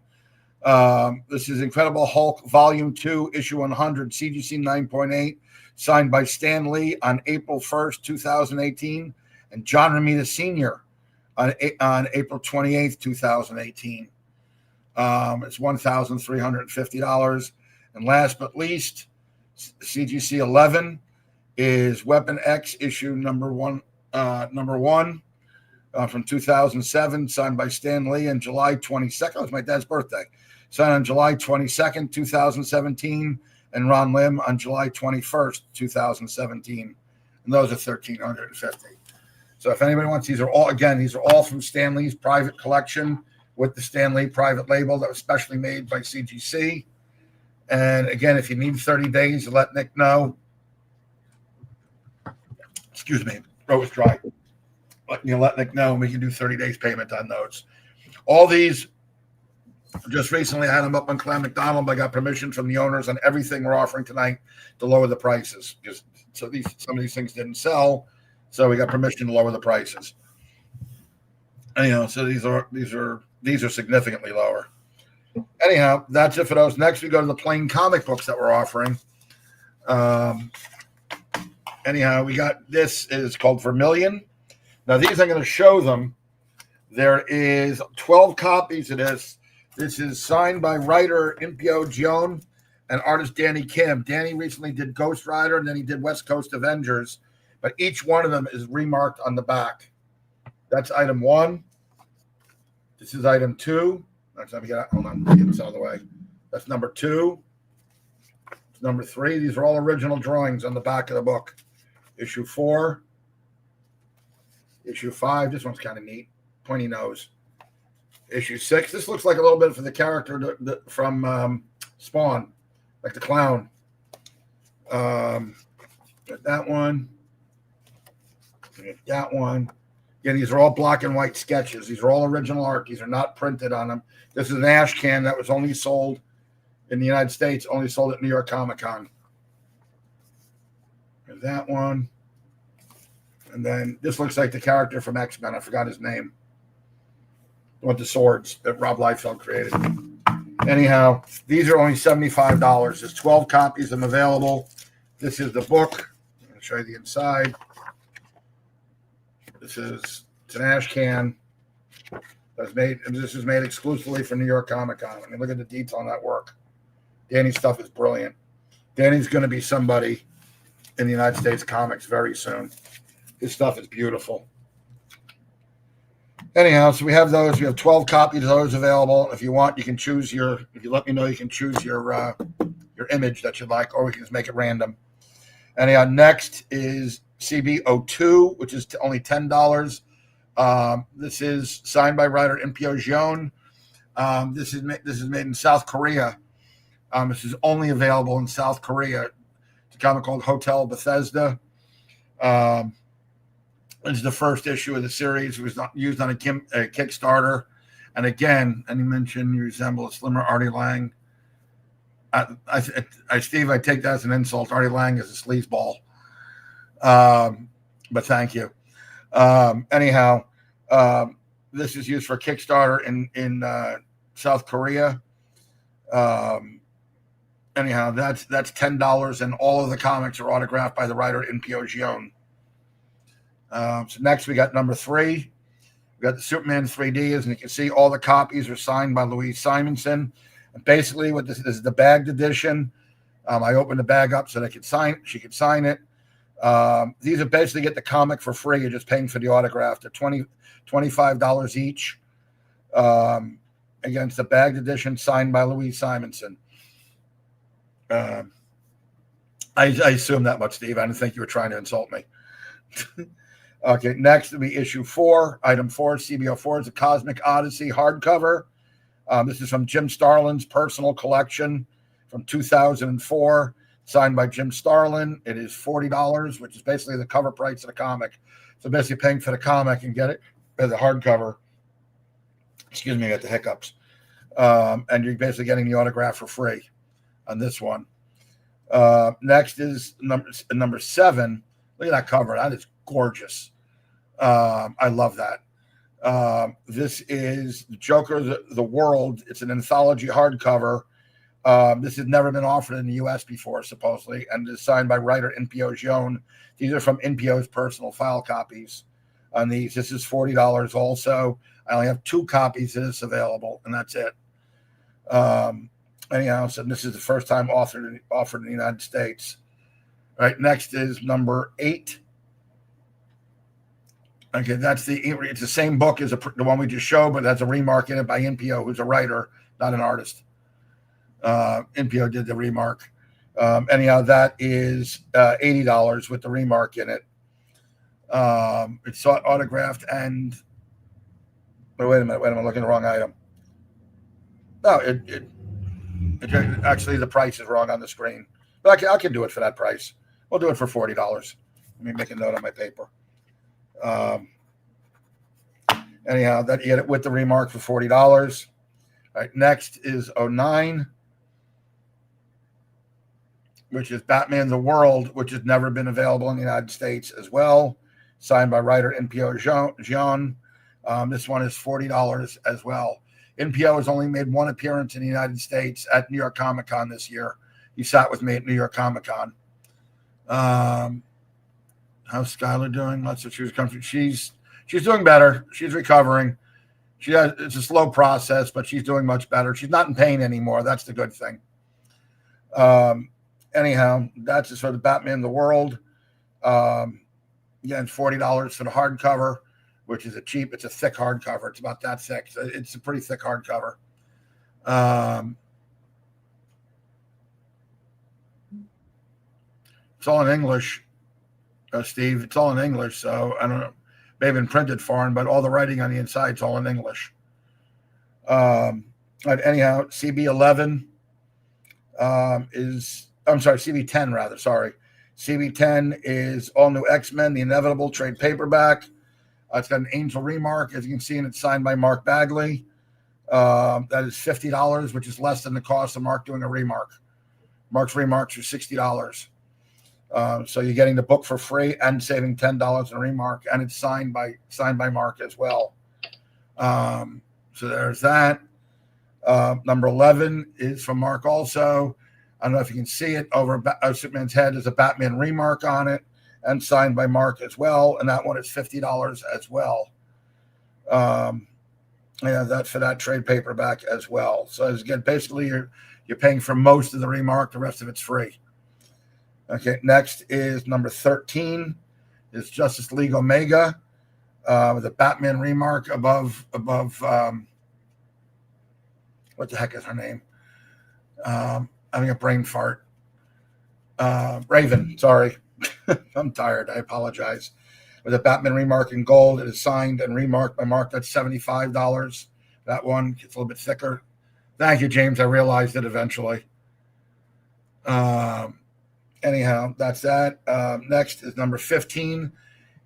This is Incredible Hulk Volume 2, Issue 100, CGC 9.8, signed by Stan Lee on April 1st, 2018, and John Romita Sr. on April 28th, 2018. It's $1,350. And last but least, CGC 11 is Weapon X issue number one from 2007, signed by Stan Lee on July 22nd. It was my dad's birthday. Signed on July 22nd, 2017, and Ron Lim on July 21st, 2017. And those are $1,350. So if anybody wants, these are all from Stan Lee's private collection with the Stan Lee private label that was specially made by CGC. And again, if you need 30 days, let Nick know. Excuse me, throat was dry. Let Nick know, and we can do 30 days payment on those. All these, just recently I had them up on Clan McDonald. I got permission from the owners on everything we're offering tonight to lower the prices. Just so some of these things didn't sell, so we got permission to lower the prices. Anyhow, so these are significantly lower. Anyhow, that's it for those. Next, we go to the plain comic books that we're offering. Anyhow, we got this is called Vermilion. Now, these I'm going to show them. There is 12 copies of this. This is signed by writer Impio Gion and artist Danny Kim. Danny recently did Ghost Rider, and then he did West Coast Avengers. But each one of them is remarked on the back. That's item 1. This is item 2. Hold on, get this out of the way. That's number 2. It's number 3. These are all original drawings on the back of the book. Issue 4. Issue 5. This one's kind of neat. Pointy nose. Issue 6. This looks like a little bit for the character from Spawn, like the clown. That one. That one. Yeah, these are all black and white sketches. These are all original art. These are not printed on them. This is an ash can that was only sold in the United States, only sold at New York Comic Con. There's that one. And then this looks like the character from X-Men. I forgot his name. With the swords that Rob Liefeld created. Anyhow, these are only $75. There's 12 copies of them available. This is the book. I'm going to show you the inside. It's an ash can that's made. This is made exclusively for New York Comic Con. I mean, look at the detail on that work. Danny's stuff is brilliant. Danny's going to be somebody in the United States comics very soon. His stuff is beautiful. Anyhow, so we have those. We have 12 copies of those available. If you want, you can choose if you let me know, you can choose your image that you'd like, or we can just make it random. Anyhow, next is CB02, which is only $10. This is signed by writer Impio Gion. This is made in South Korea. This is only available in South Korea. It's a comic called Hotel Bethesda. It's the first issue of the series. It was not used on a Kickstarter. And again, and you mentioned you resemble a slimmer Artie Lang. Steve, I take that as an insult. Artie Lang is a sleazeball. But thank you. Anyhow, this is used for Kickstarter in South Korea. anyhow, that's $10, and all of the comics are autographed by the writer NPO Gion. So next we got number 3. We got the Superman 3D, and you can see all the copies are signed by Louise Simonson. And basically, what this is the bagged edition. I opened the bag up so they could sign. She could sign it. These are basically get the comic for free. You're just paying for the autograph. They're $25 each. Against the bagged edition signed by Louise Simonson. I assume that much, Steve. I didn't think you were trying to insult me. Okay, next will be issue 4, item 4, CBO4 is the Cosmic Odyssey hardcover. This is from Jim Starlin's personal collection from 2004, signed by Jim Starlin. It is $40, which is basically the cover price of the comic. So basically paying for the comic and get it as a hardcover. Excuse me, I got the hiccups. And you're basically getting the autograph for free on this one. Next is number 7. Look at that cover. That is gorgeous. I love that. This is Joker, the World. It's an anthology hardcover. This has never been offered in the U.S. before, supposedly, and is signed by writer NPO Gion. These are from NPO's personal file copies on these. This is $40 also. I only have 2 copies of this available, and that's it. Anyhow, so this is the first time offered in the United States. All right, next is number 8. Okay, it's the same book as the one we just showed, but that's a remark in it by NPO, who's a writer, not an artist. NPO did the remark. Anyhow, that is $80 with the remark in it. It's autographed and. But wait a minute, I'm looking at the wrong item. No, it actually the price is wrong on the screen. But I can do it for that price. We'll do it for $40. Let me make a note on my paper. Anyhow, that you get it with the remark for $40. All right, next is 09, which is Batman the World, which has never been available in the United States as well, signed by writer NPO Gion. This one is $40 as well. NPO has only made 1 appearance in the United States at New York Comic Con this year. He sat with me at New York Comic Con. How's Skylar doing? Let's see, she was coming. She's doing better. She's recovering. It's a slow process, but she's doing much better. She's not in pain anymore. That's the good thing. Anyhow, that's just for the Batman the World. Again, $40 for the hardcover, which is it's a thick hardcover. It's about that thick. So it's a pretty thick hardcover. It's all in English, Steve. It's all in English. So I don't know. Maybe been printed foreign, but all the writing on the inside is all in English. Anyhow, CB11 CB10 rather. Sorry. CB10 is all new X-Men, the Inevitable trade paperback. It's got an Angel remark, as you can see, and it's signed by Mark Bagley. That is $50, which is less than the cost of Mark doing a remark. Mark's remarks are $60. So you're getting the book for free and saving $10 in a remark, and it's signed by Mark as well. So there's that. Number 11 is from Mark also. I don't know if you can see it over Superman's head. There's a Batman remark on it and signed by Mark as well, and that one is $50 as well. That's for that trade paperback as well. So again, basically you're paying for most of the remark, the rest of it's free. Okay, next is number 13. It's Justice League Omega with a Batman remark above what the heck is her name? Having a brain fart. Raven, sorry. I'm tired. I apologize. With a Batman remark in gold, it is signed and remarked by Mark. That's $75. That one gets a little bit thicker. Thank you, James. I realized it eventually. Anyhow, that's that. Next is number 15.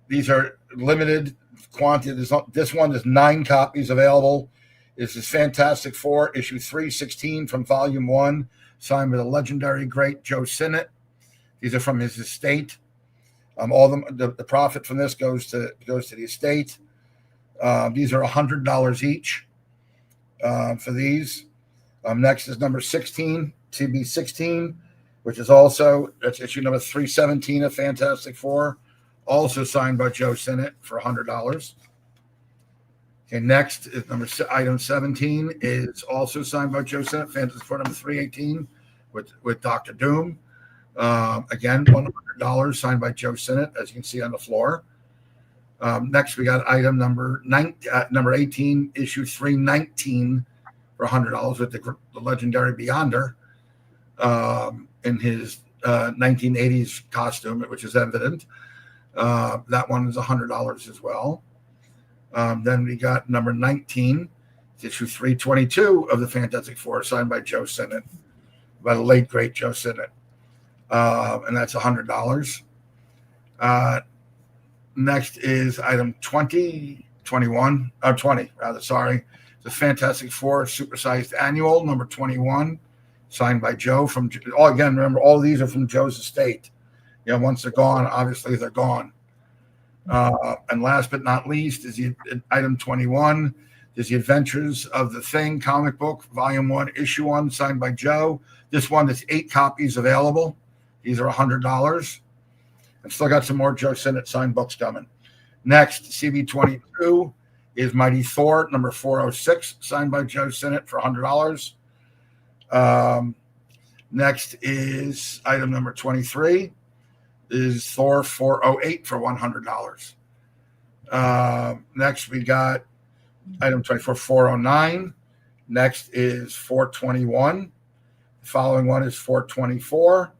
These are limited quantity. This one is 9 copies available. This is Fantastic Four, issue 316 from volume 1, signed by the legendary great Joe Sinnott. These are from his estate. All the profit from this goes to the estate. These are $100 each for these. Next is number 16. CB16, which is also, that's issue number 317 of Fantastic Four, also signed by Joe Sinnott for $100. Okay, next is item 17 is also signed by Joe Sinnott, Fantastic Four number 318 with Dr. Doom. Again, $100 signed by Joe Sinnott, as you can see on the floor. Next, we got item number 18, issue 319 for $100 with the legendary Beyonder in his 1980s costume, which is evident. That one is $100 as well. Then we got number 19, issue 322 of the Fantastic Four, signed by Joe Sinnott, by the late, great Joe Sinnott. And that's $100. Next is item 20, rather, sorry. The Fantastic Four Supersized Annual, number 21, signed by Joe from, again, remember, all of these are from Joe's estate. Once they're gone, obviously they're gone. And last but not least is item 21, is the Adventures of the Thing comic book, volume 1, issue 1, signed by Joe. This one, there's 8 copies available. These are $100. I've still got some more Joe Sinnott signed books coming. Next, CB22 is Mighty Thor, number 406, signed by Joe Sinnott for $100. Next is item number 23, is Thor 408 for $100. Next, we got item 24, 409. Next is 421. The following one is 424,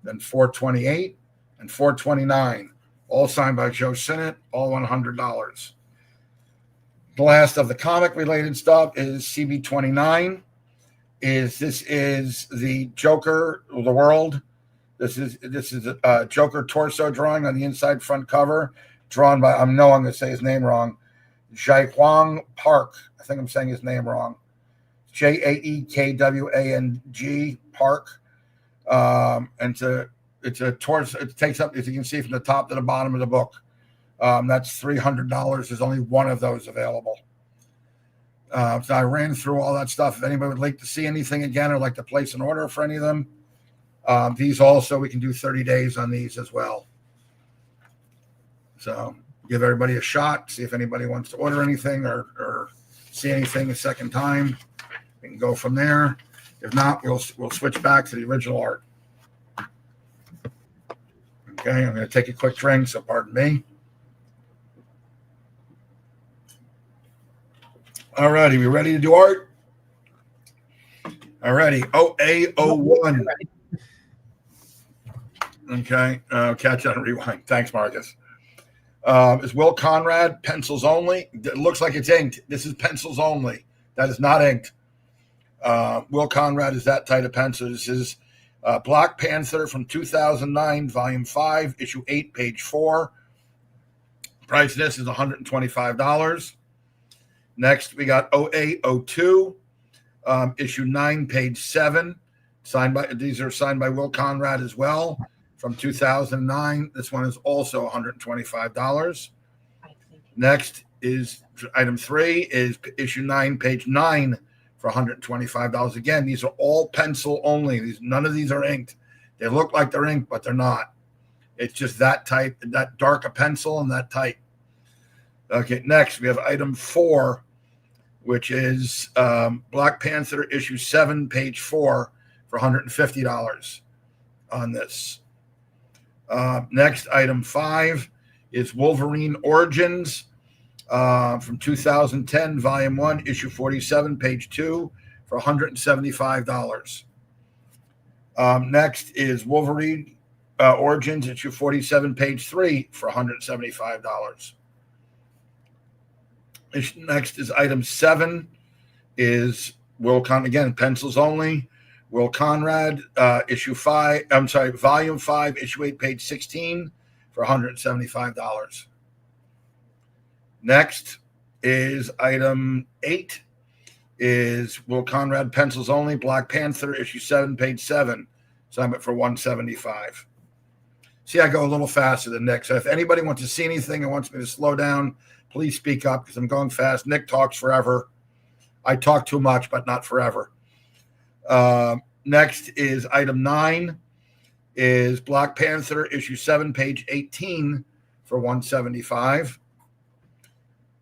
then 428, and 429, all signed by Joe Sinnott, all $100. The last of the comic-related stuff is CB29. This is the Joker of the world. This is a Joker torso drawing on the inside front cover, drawn by, I'm going to say his name wrong, Jaekwang Park. I think I'm saying his name wrong. Jaekwang Park. And it's a torso. It takes up, as you can see, from the top to the bottom of the book. That's $300. There's only one of those available. So I ran through all that stuff. If anybody would like to see anything again or like to place an order for any of them, these also, we can do 30 days on these as well. So give everybody a shot, see if anybody wants to order anything or see anything a second time. We can go from there. If not, we'll switch back to the original art. Okay, I'm going to take a quick drink, so pardon me. All righty, we ready to do art? All righty, OA01. Okay, catch on rewind. Thanks, Marcus. Is Will Conrad, pencils only. It looks like it's inked. This is pencils only. That is not inked. Will Conrad is that type of pencil. This is Black Panther from 2009, volume 5, issue 8, page 4. Price of this is $125. Next, we got OA02, issue 9, page 7. These are signed by Will Conrad as well, from 2009. This one is also $125. Next is item 3 is issue 9, page 9 for $125. Again, these are all pencil only. None of these are inked. They look like they're inked, but they're not. It's just that type, that dark a pencil and that type. Okay, next we have item 4, which is Black Panther issue 7, page 4 for $150 on this. Next, item 5 is Wolverine Origins from 2010, volume 1, issue 47, page 2 for $175. Next is Wolverine Origins, issue 47, page 3 for $175. Next is item 7 is again, pencils only. Will Conrad, volume 5, issue 8, page 16 for $175. Next is item 8 is Will Conrad, pencils only, Black Panther, issue 7, page 7, signed it for $175. See, I go a little faster than Nick. So if anybody wants to see anything and wants me to slow down, please speak up because I'm going fast. Nick talks forever. I talk too much, but not forever. Next is item 9 is Black Panther issue 7, page 18 for $175.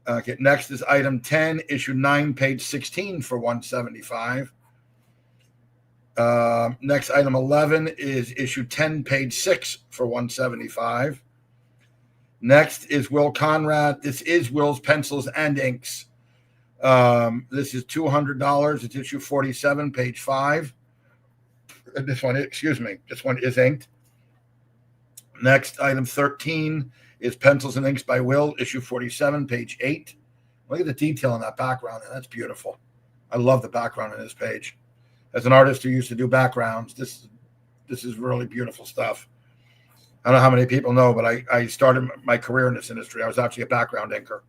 Okay, next is item 10, issue 9, page 16 for $175. Next, item 11 is issue 10, page 6 for $175. Next is Will Conrad. This is Will's Pencils and Inks. This is $200. It's issue 47, page 5. This one is inked. Next, item 13 is Pencils and Inks by Will, issue 47, page 8. Look at the detail on that background. That's beautiful. I love the background on this page. As an artist who used to do backgrounds, this is really beautiful stuff. I don't know how many people know, but I started my career in this industry. I was actually a background inker.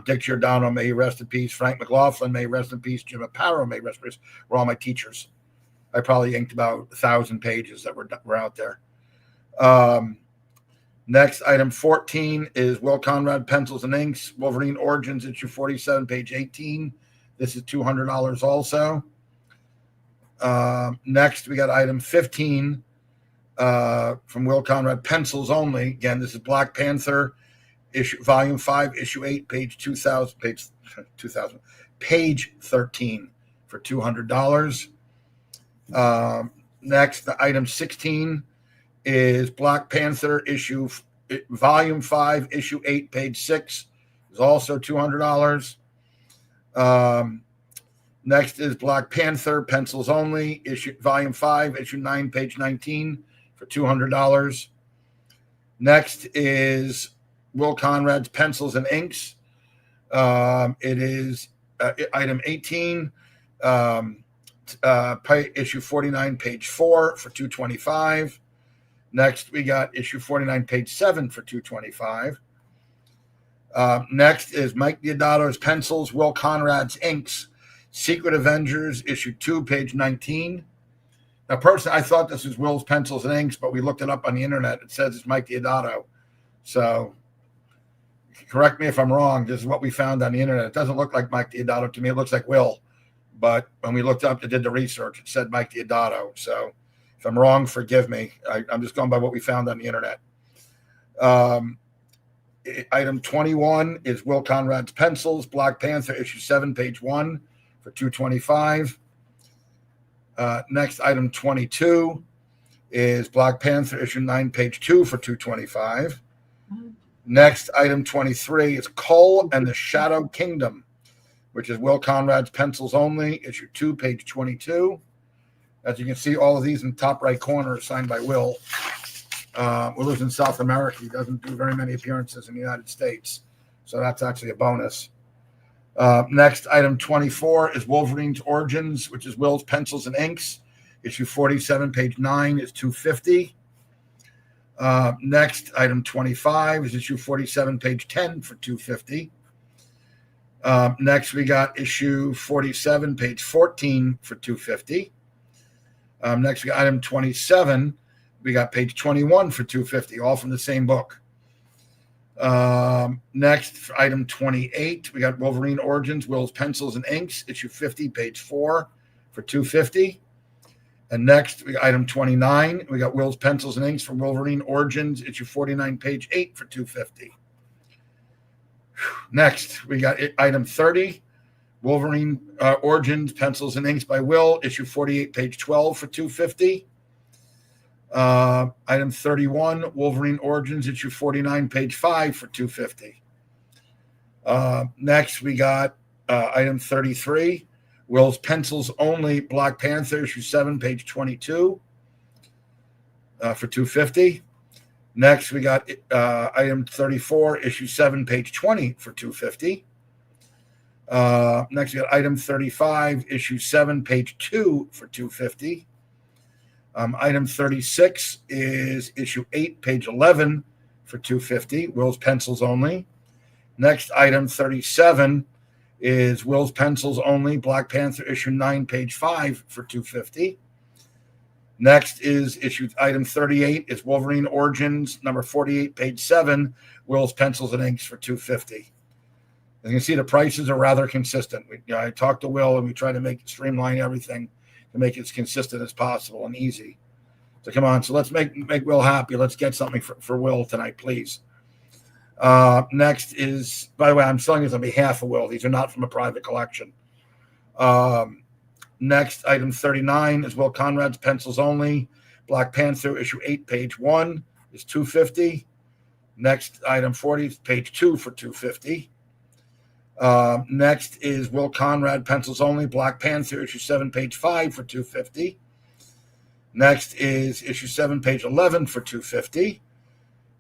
Dick Giordano, may he rest in peace. Frank McLaughlin, may he rest in peace. Jim Aparo, may he rest in peace. Were all my teachers. I probably inked about 1,000 pages that were out there. Next, item 14 is Will Conrad Pencils and Inks, Wolverine Origins, issue 47, page 18. This is $200 also. Next, we got item 15 from Will Conrad Pencils Only. Again, this is Black Panther, volume 5, issue 8, page 2000, page 13 for $200. Next, the item 16 is Black Panther volume 5, issue 8, page 6, is also $200. Next is Black Panther Pencils Only, volume 5, issue 9, page 19 for $200. Next is Will Conrad's Pencils and Inks. It is item 18, issue 49, page 4 for $225. Next, we got issue 49, page 7 for $225. Next is Mike Deodato's Pencils, Will Conrad's Inks, Secret Avengers, issue 2, page 19. Now, personally, I thought this was Will's Pencils and Inks, but we looked it up on the internet. It says it's Mike Deodato. So, correct me if I'm wrong. This is what we found on the internet. It doesn't look like Mike Deodato to me. It looks like Will. But when we looked up, did the research, it said Mike Deodato. So, if I'm wrong, forgive me. I'm just going by what we found on the internet. Item 21 is Will Conrad's Pencils, Black Panther, issue 7, page 1 for $225. Next, item 22 is Black Panther, issue 9, page 2 for $225. Next, item 23 is Cull and the Shadow Kingdom, which is Will Conrad's Pencils Only, issue 2, page 22. As you can see, all of these in the top right corner are signed by Will. Will lives in South America. He doesn't do very many appearances in the United States. So that's actually a bonus. Next, item 24 is Wolverine's Origins, which is Will's Pencils and Inks. Issue 47, page 9 is $250. Next, item 25 is issue 47, page 10 for $250. Next, we got issue 47, page 14 for $250. Next, we got item 27. We got page 21 for $250, all from the same book. Next, for item 28, we got Wolverine Origins, Will's Pencils and Inks, issue 50, page 4 for $250. And next, we got item 29. We got Will's Pencils and Inks from Wolverine Origins, issue 49, page 8 for $250. Next, we got item 30. Wolverine Origins, Pencils and Inks by Will, issue 48, page 12 for $250. Item 31, Wolverine Origins, issue 49, page 5 for $250. Next, we got item 33, Will's Pencils Only, Black Panther, issue 7, page 22 for $250. Next, we got item 34, issue 7, page 20 for $250. Next, we got item 35, issue 7, page 2 for $250. Item 36 is issue 8, page 11 for $250. Will's Pencils Only. Next, item 37 is Will's Pencils Only, Black Panther, issue 9, page 5 for $250. Next is item 38 is Wolverine Origins, number 48, page 7, Will's Pencils and Inks for $250. As you can see, the prices are rather consistent. I talked to Will and we try to streamline everything to make it as consistent as possible and easy. So come on. So let's make Will happy. Let's get something for Will tonight, please. Next is, by the way, I'm selling this on behalf of Will. These are not from a private collection. Next, item 39 is Will Conrad's Pencils Only. Black Panther issue 8, page 1 is $250. Next, item 40 is page 2 for $250. Next is Will Conrad Pencils Only. Black Panther issue 7, page 5 for $250. Next is issue 7, page 11 for $250.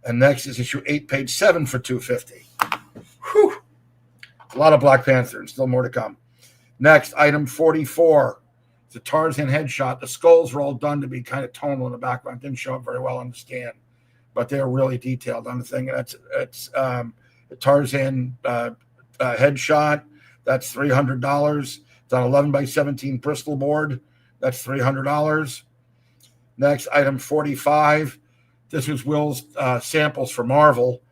And next is issue 8, page 7 for $250. Whew. A lot of Black Panther and still more to come. Next, item 44. It's a Tarzan headshot. The skulls were all done to be kind of tonal in the background. Didn't show up very well on the scan, but they're really detailed on the thing. And it's a Tarzan headshot. That's $300. It's on 11 by 17 Bristol board. That's $300. Next, item 45. This was Will's samples for Marvel,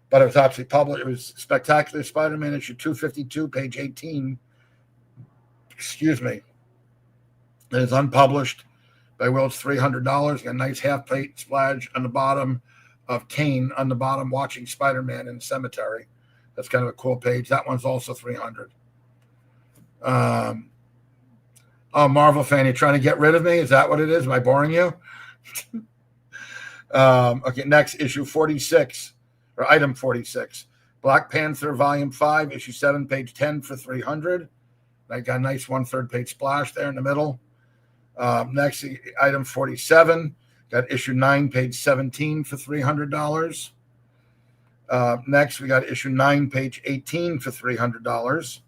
but it was actually published. It was Spectacular Spider-Man issue 252, page 18. Excuse me. It is unpublished by Will. It's $300. Got a nice half-plate splash on the bottom of Kane on the bottom watching Spider-Man in the cemetery. That's kind of a cool page. That one's also $300. Oh, Marvel fan, you're trying to get rid of me? Is that what it is? Am I boring you? Okay, next, issue 46, or item 46. Black Panther, volume 5, issue 7, page 10 for $300. I got a nice 1/3 page splash there in the middle. Next, item 47. Got issue 9, page 17 for $300. Next, we got issue 9, page 18 for $300.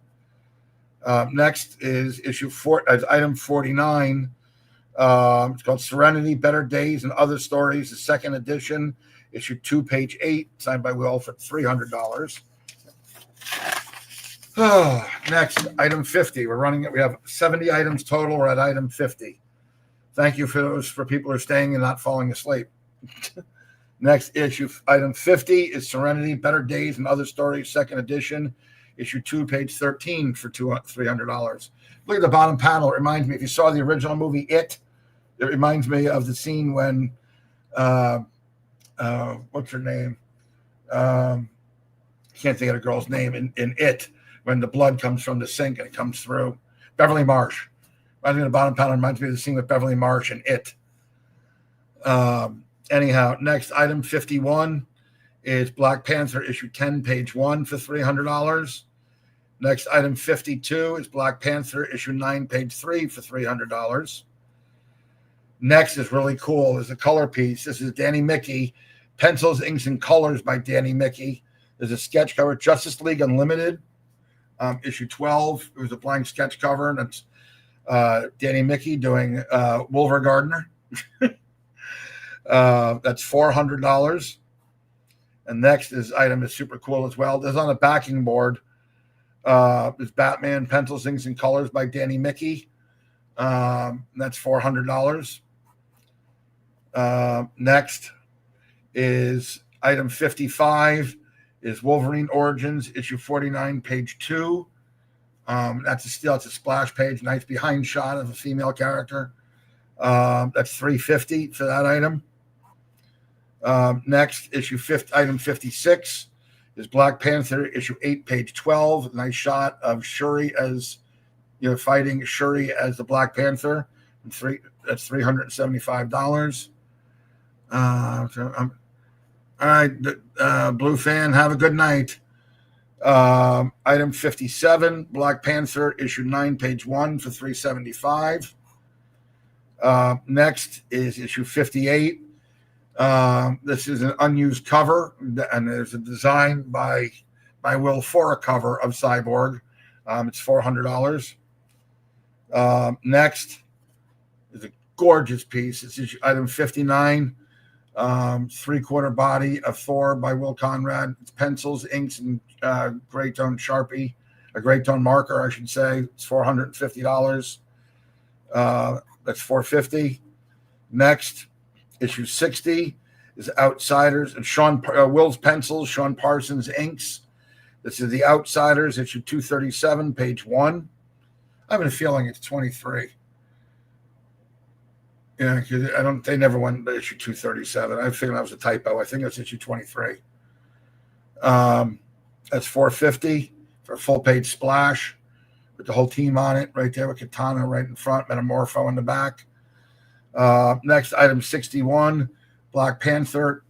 Next is issue 4, item 49. It's called Serenity, Better Days, and Other Stories, the second edition, issue 2, page 8, signed by Will for $300. Next, item 50. We're running it. We have 70 items total. We're at item 50. Thank you for those, for people who are staying and not falling asleep. Next issue, item 50 is Serenity, Better Days, and Other Stories, second edition, issue 2, page 13 for $300. Look at the bottom panel. It reminds me, if you saw the original movie It reminds me of the scene when what's her name? Can't think of the girl's name in It, when the blood comes from the sink and it comes through. Beverly Marsh. Reminds me of the bottom panel. Reminds me of the scene with Beverly Marsh in It. Anyhow, next, item 51 is Black Panther issue 10, page 1 for $300. Next, item 52 is Black Panther issue 9, page 3 for $300. Next is really cool. There's a color piece. This is Danny Mickey, Pencils, Inks, and Colors by Danny Mickey. There's a sketch cover, Justice League Unlimited, issue 12. It was a blank sketch cover, and it's Danny Mickey doing Wolver Gardner. That's $400. And next is item is super cool as well. There's on a backing board. Is Batman, Pencils, Inks, and Colors by Danny Mickey. That's $400. Next is item 55 is Wolverine Origins, issue 49, page 2. That's a splash page, nice behind shot of a female character. That's $350 for that item. Next, item 56 is Black Panther, issue 8, page 12. Nice shot of Shuri as fighting Shuri as the Black Panther. That's $375. All right, Blue fan, have a good night. Item 57, Black Panther, issue 9, page 1 for $375. Next is issue 58. This is an unused cover, and there's a design by Will for a cover of Cyborg. It's $400. Next is a gorgeous piece. It's issue, item 59. 3/4 body of Thor by Will Conrad. It's pencils, inks, and gray tone Sharpie, a gray tone marker, I should say. It's $450. That's $450. Next, issue 60 is Outsiders and Will's pencils, Sean Parsons inks. This is the Outsiders, issue 237, page 1. I have a feeling it's 23. Yeah, because I don't. They never went to issue 237. I figured that was a typo. I think that's issue 23. That's $450 for a full page splash with the whole team on it, right there with Katana right in front, Metamorpho in the back. Next item 61, Black Panther.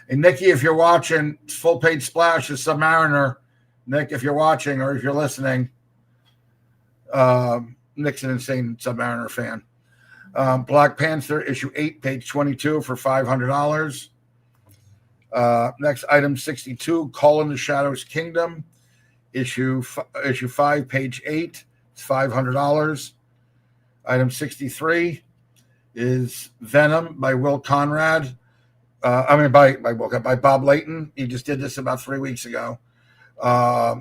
And Nikki, if you're watching, full page splash is Submariner. Nick, if you're watching or if you're listening, Nick's an insane Submariner fan. Black Panther issue 8, page 22 for $500. Next item 62, Call in the Shadows Kingdom, issue 5, page 8. It's $500. Item 63 is Venom by Will Conrad. By Bob Layton. He just did this about 3 weeks ago.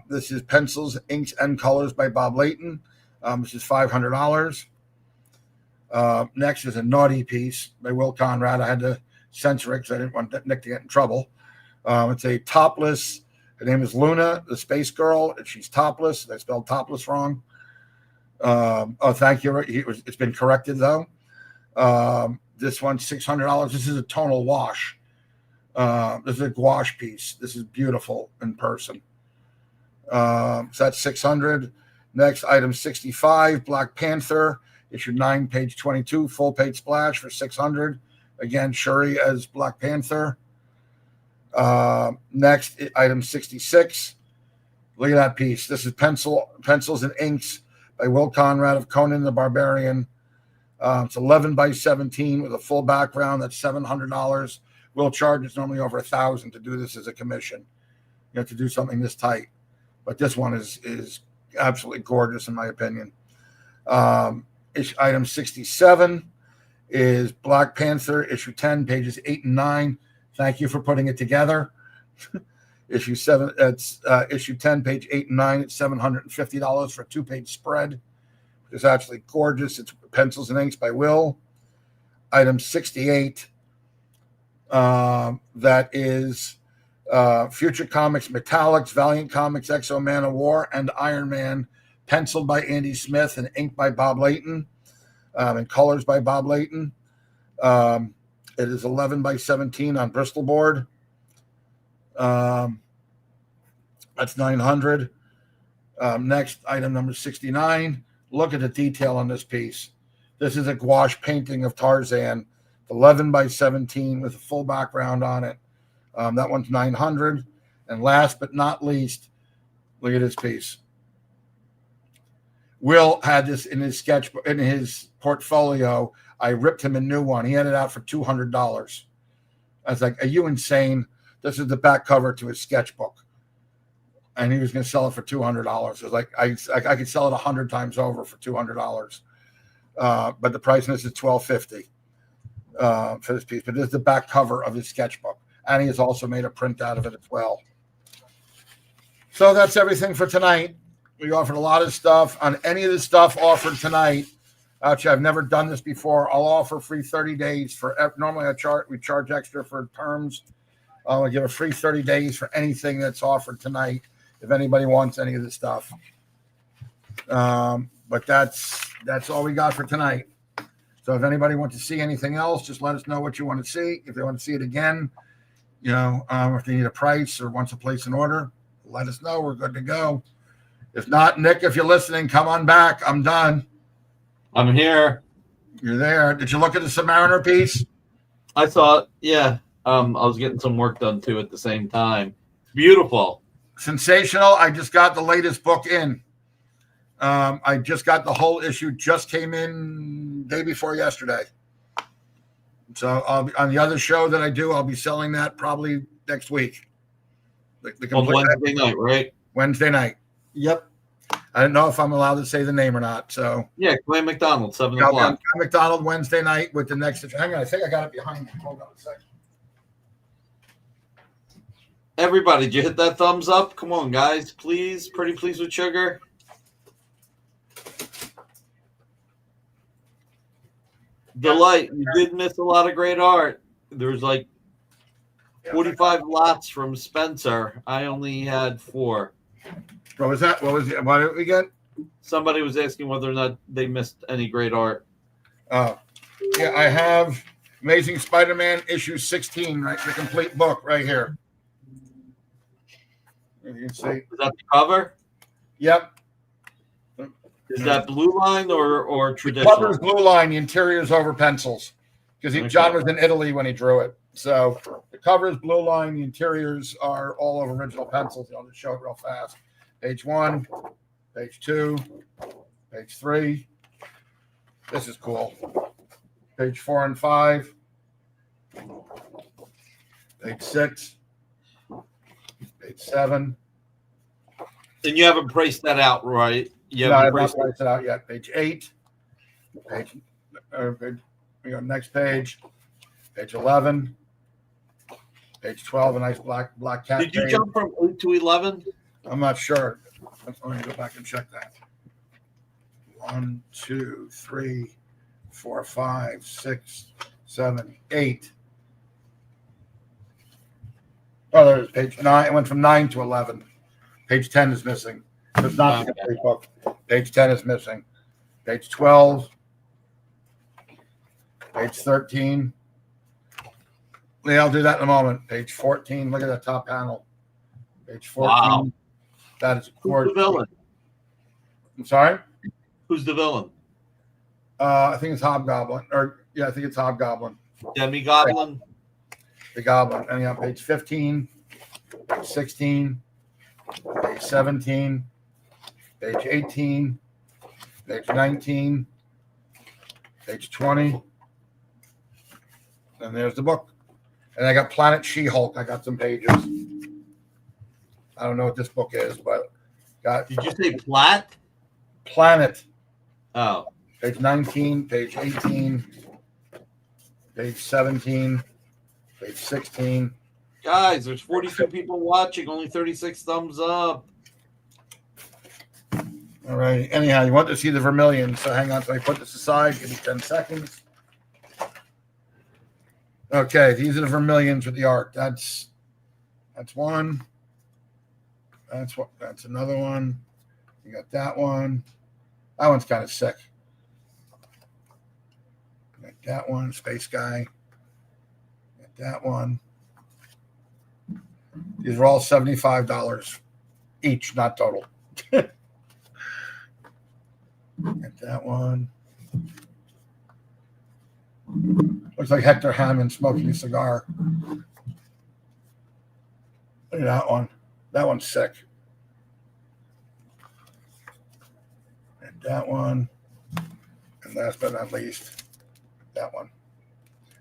This is Pencils, Inks, and Colors by Bob Layton. This is $500. Next is a Naughty Piece by Will Conrad. I had to censor it because I didn't want Nick to get in trouble. It's a topless. Her name is Luna, the space girl, and she's topless. They spelled topless wrong. Thank you. It's been corrected though. This one's $600. This is a tonal wash. This is a gouache piece. This is beautiful in person. So that's $600. Next item 65, Black Panther, issue 9, page 22, full page splash for $600. Again, Shuri as Black Panther. Next item 66. Look at that piece. This is Pencils and Inks by Will Conrad of Conan the Barbarian. It's 11 by 17 with a full background. That's $700. Will charges normally over $1,000 to do this as a commission. You have to do something this tight, but this one is absolutely gorgeous in my opinion. Item 67 is Black Panther, issue 10, pages 8 and 9. Thank you for putting it together. Issue 7, it's issue 10, page 8 and 9. It's $750 for a 2-page spread. It's actually gorgeous. It's Pencils and Inks by Will. Item 68, that is Future Comics Metallics, Valiant Comics, Exo Man of War, and Iron Man, penciled by Andy Smith and inked by Bob Layton, and colors by Bob Layton. It is 11 by 17 on Bristol board. That's $900. Next, item number 69. Look at the detail on this piece. This is a gouache painting of Tarzan, 11 by 17 with a full background on it. That one's $900. And last but not least, look at this piece. Will had this in his sketchbook, in his portfolio. I ripped him a new one. He had it out for $200. I was like, are you insane? This is the back cover to his sketchbook. And he was going to sell it for $200. I was like, I could sell it 100 times over for $200. But the price on this is $1,250 for this piece. But this is the back cover of his sketchbook. And he has also made a print out of it as well. So that's everything for tonight. We offered a lot of stuff. On any of the stuff offered tonight, actually, I've never done this before. I'll offer free 30 days for. Normally, we charge extra for terms. I'll give a free 30 days for anything that's offered tonight. If anybody wants any of the stuff, but that's all we got for tonight. So if anybody wants to see anything else, just let us know what you want to see. If they want to see it again, if they need a price or wants to place an order, let us know. We're good to go. If not, Nick, if you're listening, come on back. I'm done. I'm here. You're there. Did you look at the Submariner piece? I saw it. Yeah. I was getting some work done too at the same time. Beautiful. Sensational. I just got the latest book in. I just got the whole issue. Just came in day before yesterday. So I'll be on the other show that I do. I'll be selling that probably next week. On Wednesday night, right? Wednesday night. Yep. I don't know if I'm allowed to say the name or not. So yeah, Glenn McDonald, 7 I'll o'clock. be on McDonald Wednesday night with the next. Hang on, I think I got it behind me. Hold on a second. Everybody, did you hit that thumbs up? Come on, guys, please. Pretty please with sugar. Delight, you did miss a lot of great art. There was like 45 lots from Spencer. I only had 4. What was that? What was it? What did we get? Somebody was asking whether or not they missed any great art. Oh, Yeah, I have Amazing Spider-Man issue 16, right? The complete book right here. You can see. Is that the cover? Yep. Is that blue line or The traditional? cover's blue line, the interior's over pencils. Because John was in Italy when he drew it. So the cover is blue line, the interiors are all over original pencils. I'll just show it real fast. Page 1, page 2, page 3. This is cool. Page 4 and 5. Page 6. Page 7. And you haven't priced that out, right? You No, I haven't have not priced priced it out yet. Page 8. We go next page. Page 11. Page 12, a nice black cat. Did you page. jump from 8 to 11? I'm not sure. Let me go back and check that. 1, 2, 3, 4, 5, 6, 7, 8. Oh, there's page 9. It went from 9 to 11. Page 10 is missing. It's not the complete book. Page 10 is missing. Page 12. Page 13. Yeah, I'll do that in a moment. Page 14. Look at that top panel. Page 14. Wow. That is Who's gorgeous. the villain? I'm sorry? Who's the villain? I think it's Hobgoblin. I think it's Hobgoblin. Demi-Goblin? The Goblin. And on page 15, page 16, page 17, page 18, page 19, page 20. And there's the book. And I got Planet She-Hulk. I got some pages. I don't know what this book is, but got Did you say Platt? Planet. Oh. Page 19, page 18, page 17, page 16. Guys, there's 42 people watching, only 36 thumbs up. All right. Anyhow, you want to see the vermilion, so hang on. So I put this aside. Give me 10 seconds. Okay, these are the vermilions with the art. That's one. That's another one. You got that one. That one's kind of sick. Got that one, Space Guy. Got that one. These are all $75 each, not total. Got that one. Looks like Hector Hammond smoking a cigar. Look at that one. That one's sick. And that one. And last but not least, that one.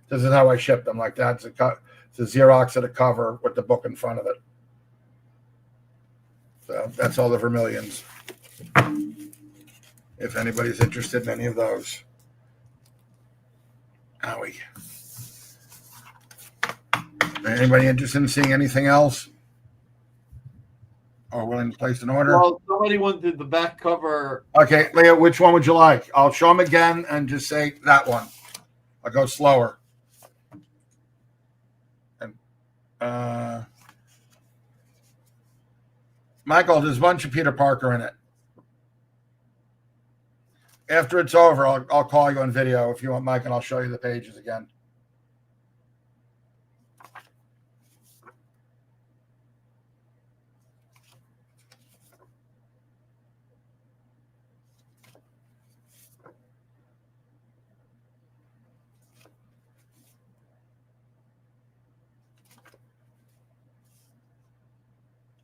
This is how I ship them. Like that. It's a Xerox of the cover with the book in front of it. So that's all the vermilions. If anybody's interested in any of those. Owie. Anybody interested in seeing anything else? Or willing to place an order? Well, somebody wanted the back cover. Okay, Leah, which one would you like? I'll show them again and just say that one. I'll go slower. And Michael, there's a bunch of Peter Parker in it. After it's over, I'll call you on video if you want, Mike, and I'll show you the pages again.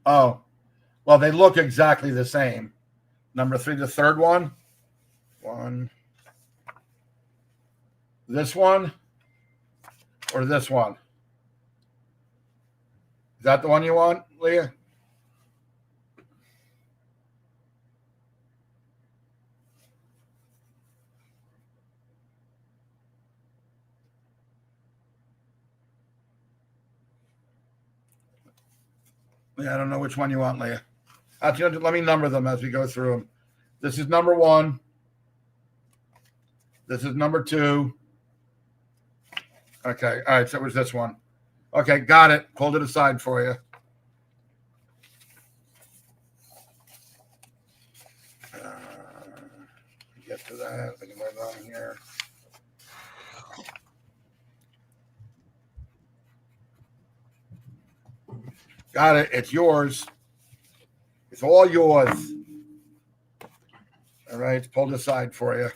Oh, well, they look exactly the same. Number 3, the third one. This one or this one? Is that the one you want, Leah? Yeah, I don't know which one you want, Leah. Actually, let me number them as we go through them. This is number 1. This is number 2. Okay, all right, so it was this one. Okay, got it. Pulled it aside for you. Get to that. I can write it on here. Got it. It's yours. It's all yours. All right, it's pulled aside for you.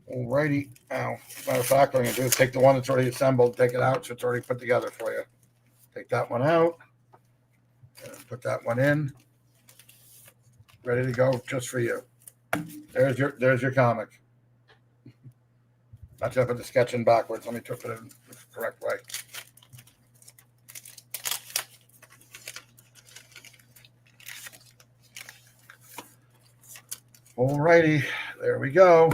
Alrighty. Now, matter of fact, what I'm going to do is take the one that's already assembled, take it out so it's already put together for you. Take that one out. And put that one in. Ready to go just for you. There's your comic. Not to put the sketch in backwards. Let me put it in the correct way. Alrighty, there we go.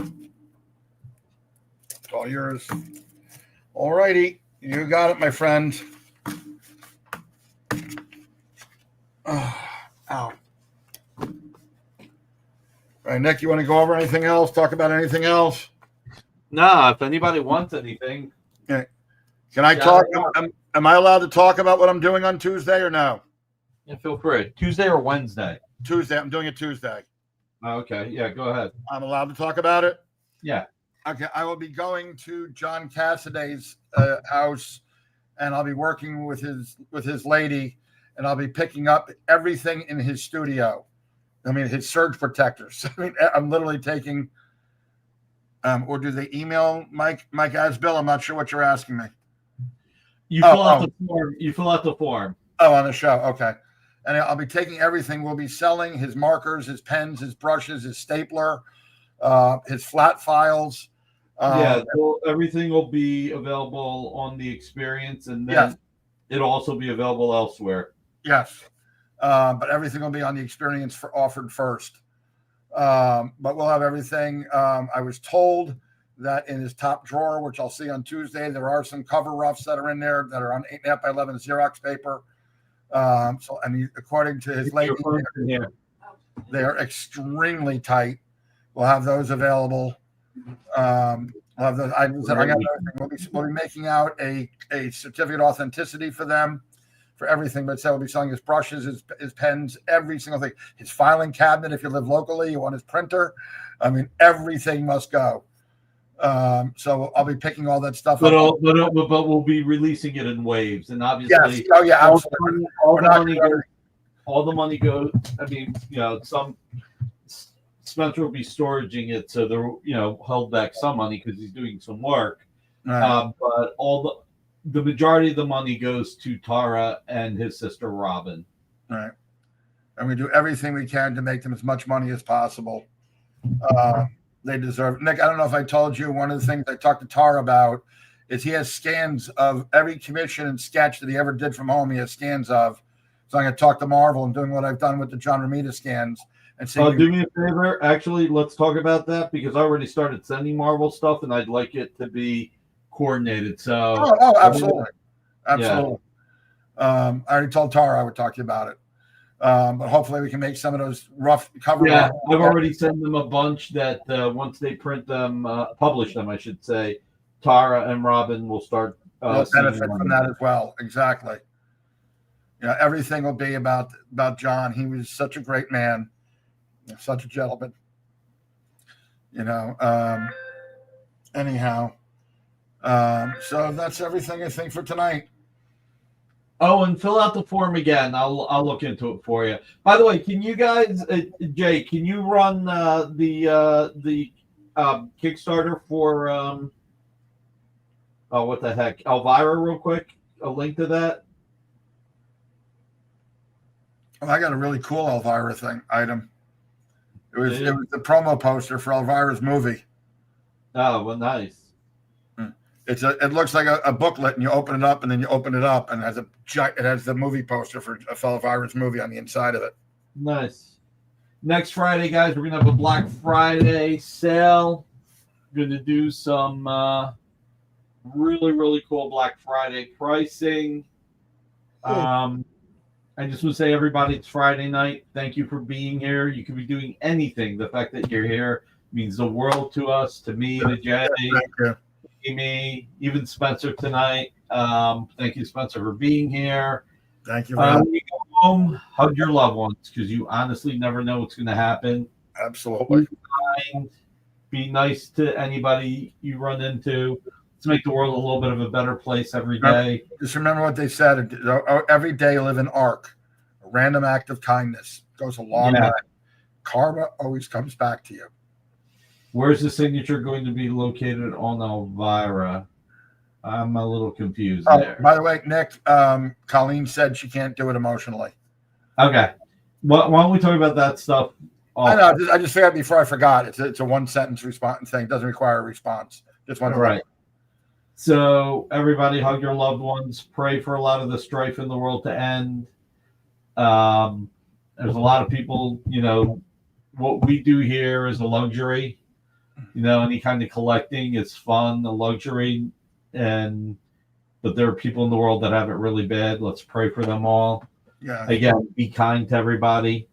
It's all yours. Alrighty, you got it, my friend. Oh, ow. All right, Nick, you want to go over anything else? Talk about anything else? No, if anybody wants anything. Can I talk? Am I allowed to talk about what I'm doing on Tuesday or no? Yeah, feel free. Tuesday or Wednesday? Tuesday. I'm doing it Tuesday. Okay, yeah, go ahead. I'm allowed to talk about it? Yeah. Okay, I will be going to John Cassaday's house, and I'll be working with his lady, and I'll be picking up everything in his studio. I mean, his surge protectors. I mean, I'm literally taking. Or do they email Mike Asbill? I'm not sure what you're asking me. You fill out the form. You fill out the form. Oh, on the show. Okay. And I'll be taking everything. We'll be selling his markers, his pens, his brushes, his stapler, his flat files. Yeah, so everything will be available on the experience, and then it'll also be available elsewhere. Yes. But everything will be on the experience offered first. But we'll have everything. I was told that in his top drawer, which I'll see on Tuesday, there are some cover roughs that are in there that are on 8.5 by 11 Xerox paper. So, and according to his lady, they are extremely tight. We'll have those available. We'll have those. We'll be making out a certificate of authenticity for them. For everything, but so we'll be selling his brushes, his pens, every single thing. His filing cabinet, if you live locally, you want his printer. I mean, everything must go. So I'll be picking all that stuff but up. But we'll be releasing it in waves, and obviously, yes. Oh yeah, absolutely. All the money goes. I mean, some Spencer will be storaging it, so they're held back some money because he's doing some work. Right. But the majority of the money goes to Tara and his sister Robin. Right. And we do everything we can to make them as much money as possible. They deserve. Nick, I don't know if I told you, one of the things I talked to Tara about is he has scans of every commission and sketch that he ever did from home. He has scans of. So I'm going to talk to Marvel and doing what I've done with the John Romita scans. And see. Do me a favor. Actually, let's talk about that because I already started sending Marvel stuff, and I'd like it to be coordinated. So absolutely. Yeah. I already told Tara I would talk to you about it. But hopefully we can make some of those rough cover. Yeah, I've already sent them a bunch that once they print them, publish them, I should say, Tara and Robin will start benefit from that as well. Exactly. Everything will be about John. He was such a great man, such a gentleman. Anyhow. So that's everything I think for tonight. Oh, and fill out the form again. I'll look into it for you. By the way, can you guys, Jay, can you run the Kickstarter for what the heck, Elvira, real quick? A link to that. Well, I got a really cool Elvira item. It was the promo poster for Elvira's movie. Oh, well, nice. It looks like a booklet, and you open it up, and then you open it up, and it has the movie poster for Elvira's movie on the inside of it. Nice. Next Friday, guys, we're gonna have a Black Friday sale. We're gonna do some really, really cool Black Friday pricing. I just want to say, everybody, it's Friday night. Thank you for being here. You could be doing anything. The fact that you're here means the world to us, to me, to Jay, me, even Spencer tonight. Thank you, Spencer, for being here. Thank you. When you go home, hug your loved ones because you honestly never know what's going to happen. Absolutely. Be kind. Be nice to anybody you run into. Let's make the world a little bit of a better place every day. Just remember what they said. Every day live an arc. A random act of kindness goes a long way. Karma always comes back to you. Where's the signature going to be located on Elvira? I'm a little confused there. By the way, Nick, Colleen said she can't do it emotionally. Okay. Why don't we talk about that stuff? I know. I just figured before I forgot. It's a one sentence response thing. It doesn't require a response. Just one. Right. So everybody hug your loved ones. Pray for a lot of the strife in the world to end. There's a lot of people, what we do here is a luxury. Any kind of collecting is fun, a luxury. But there are people in the world that have it really bad. Let's pray for them all. Yeah. Again, be kind to everybody.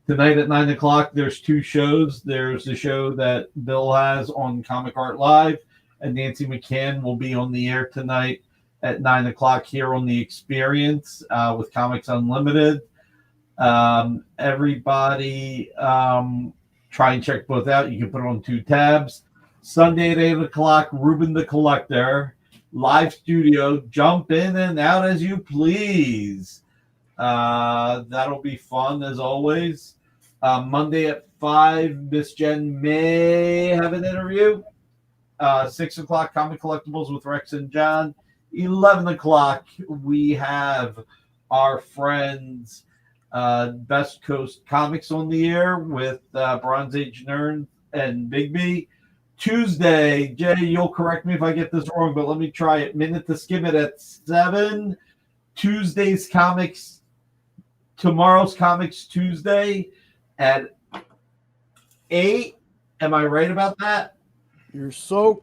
Tonight at 9:00, there's 2 shows. There's the show that Bill has on Comic Art Live, and Nancy McCann will be on the air tonight at 9:00 here on The Experience with Comics Unlimited. Everybody try and check both out. You can put it on 2 tabs. Sunday at 8:00, Ruben the Collector, live studio. Jump in and out as you please. That'll be fun as always. Monday at 5, Miss Jen may have an interview. 6:00, Comic Collectibles with Rex and John. 11:00, we have our friends Best Coast Comics on the air with Bronze Age Nerd and Bigby. Tuesday, Jay, you'll correct me if I get this wrong, but let me try it. Minute to Skim It at 7. Tuesday's Comics, tomorrow's Comics Tuesday at 8. Am I right about that? You're so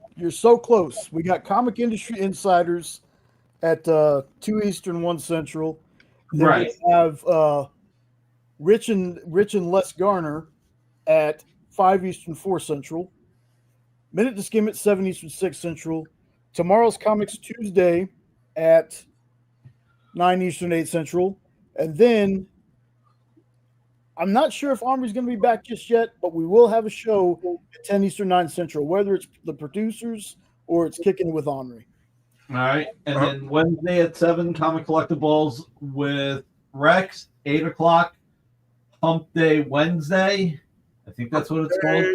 close. We got Comic Industry Insiders at 2 Eastern, 1 Central. Then Right. we have Rich and Les Garner at 5 Eastern, 4 Central. Minute to Skim It, 7 Eastern, 6 Central. Tomorrow's Comics Tuesday at 9 Eastern, 8 Central. And then I'm not sure if Omri's going to be back just yet, but we will have a show at 10 Eastern, 9 Central, whether it's the producers or it's Kicking with Omri. All right. And then Wednesday at 7, Comic Collectibles with Rex. 8:00, Hump Day Wednesday. I think that's what it's called.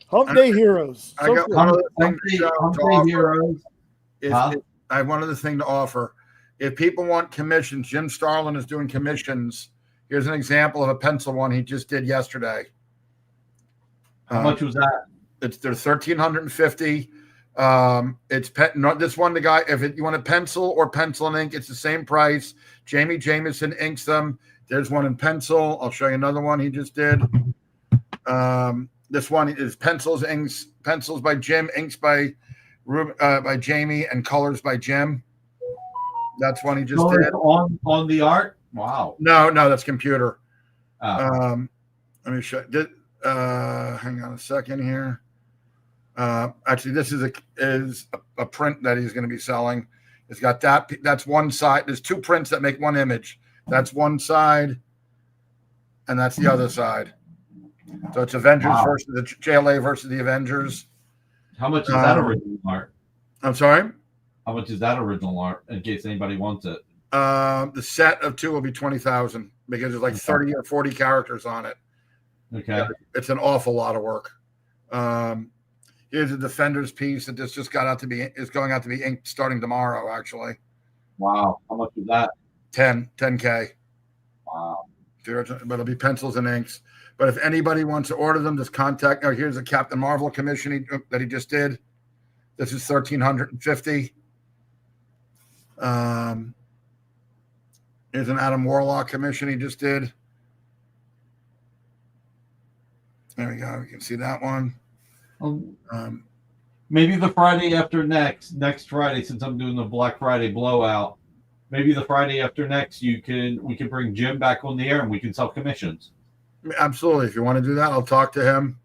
Hump Day Heroes. I got one other thing to offer. Heroes. I have one other thing to offer. If people want commissions, Jim Starlin is doing commissions. Here's an example of a pencil one he just did yesterday. How much was that? They're $1,350. This one, the guy, you want a pencil or pencil and ink, it's the same price. Jamie Jameson inks them. There's one in pencil. I'll show you another one he just did. This one is pencils by Jim, inks by Jamie, and colors by Jim. That's one he just did. On the art? Wow. No, that's computer. Oh. Let me show you. Hang on a second here. Actually, this is a print that he's going to be selling. It's got that's one side. There's 2 prints that make one image. That's one side, and that's the other side. So it's Avengers versus the JLA versus the Avengers. How much is that original art? I'm sorry? How much is that original art, in case anybody wants it? The set of 2 will be $20,000 because there's like 30 or 40 characters on it. Okay. It's an awful lot of work. Here's a Defenders piece that is going out to be inked starting tomorrow, actually. Wow. How much is that? 10K. Wow. But it'll be pencils and inks. But if anybody wants to order them, just contact. Oh, here's a Captain Marvel commission that he just did. This is $1,350. Here's an Adam Warlock commission he just did. There we go. You can see that one. Maybe the Friday after next Friday, since I'm doing the Black Friday blowout, maybe the Friday after next, we can bring Jim back on the air and we can sell commissions. Absolutely. If you want to do that, I'll talk to him.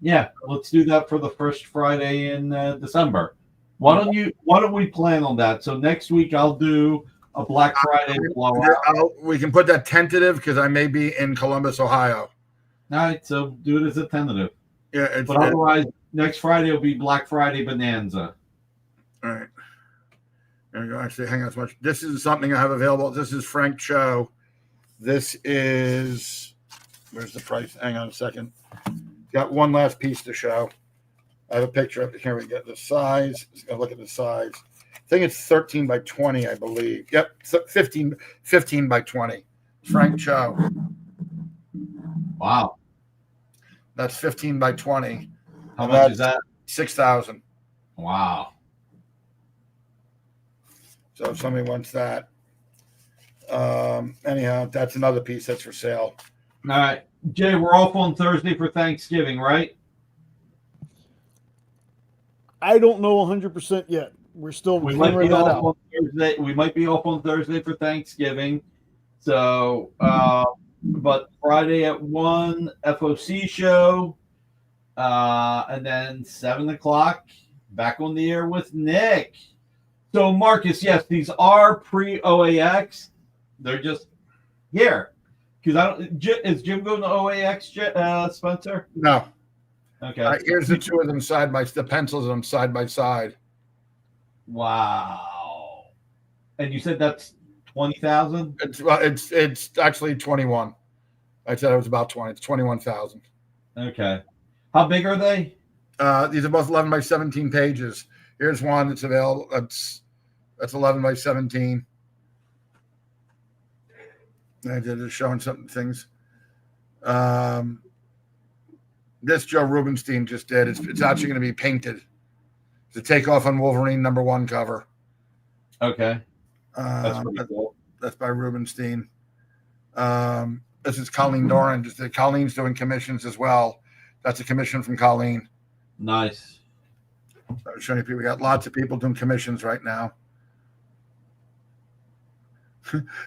Yeah, let's do that for the first Friday in December. Why don't we plan on that? So next week I'll do a Black Friday blowout. We can put that tentative because I may be in Columbus, Ohio. All right, so do it as a tentative. Yeah, but otherwise, next Friday will be Black Friday Bonanza. All right. There we go. Actually, hang on so much. This is something I have available. This is Frank Cho. This is, where's the price? Hang on a second. Got one last piece to show. I have a picture up here. We get the size. Let's go look at the size. I think it's 13 by 20, I believe. Yep, 15 by 20. Frank Cho. Wow. That's 15 by 20. How And much is that? 6,000. Wow. So if somebody wants that. Anyhow, that's another piece that's for sale. All right. Jay, we're off on Thursday for Thanksgiving, right? I don't know 100% yet. We're still We might figuring be that off out. on Thursday. We might be off on Thursday for Thanksgiving. So, but Friday at 1 FOC show, and then 7 o'clock back on the air with Nick. So, Marcus, yes, these are pre-OAX. They're just here because I don't. Is Jim going to OAX, Spencer? No. Okay. Here's the two of them side by the pencils of them side by side. Wow. And you said that's 20,000? It's actually 21. I said it was about 20. It's 21,000. Okay. How big are they? These are both 11 by 17 pages. Here's one that's available. That's 11 by 17. I did just showing some things. This Joe Rubenstein just did. It's actually going to be painted. It's a takeoff on Wolverine #1 cover. Okay. That's pretty cool. That's by Rubenstein. This is Colleen Doran. Colleen's doing commissions as well. That's a commission from Colleen. Nice. I'm showing you people. We got lots of people doing commissions right now.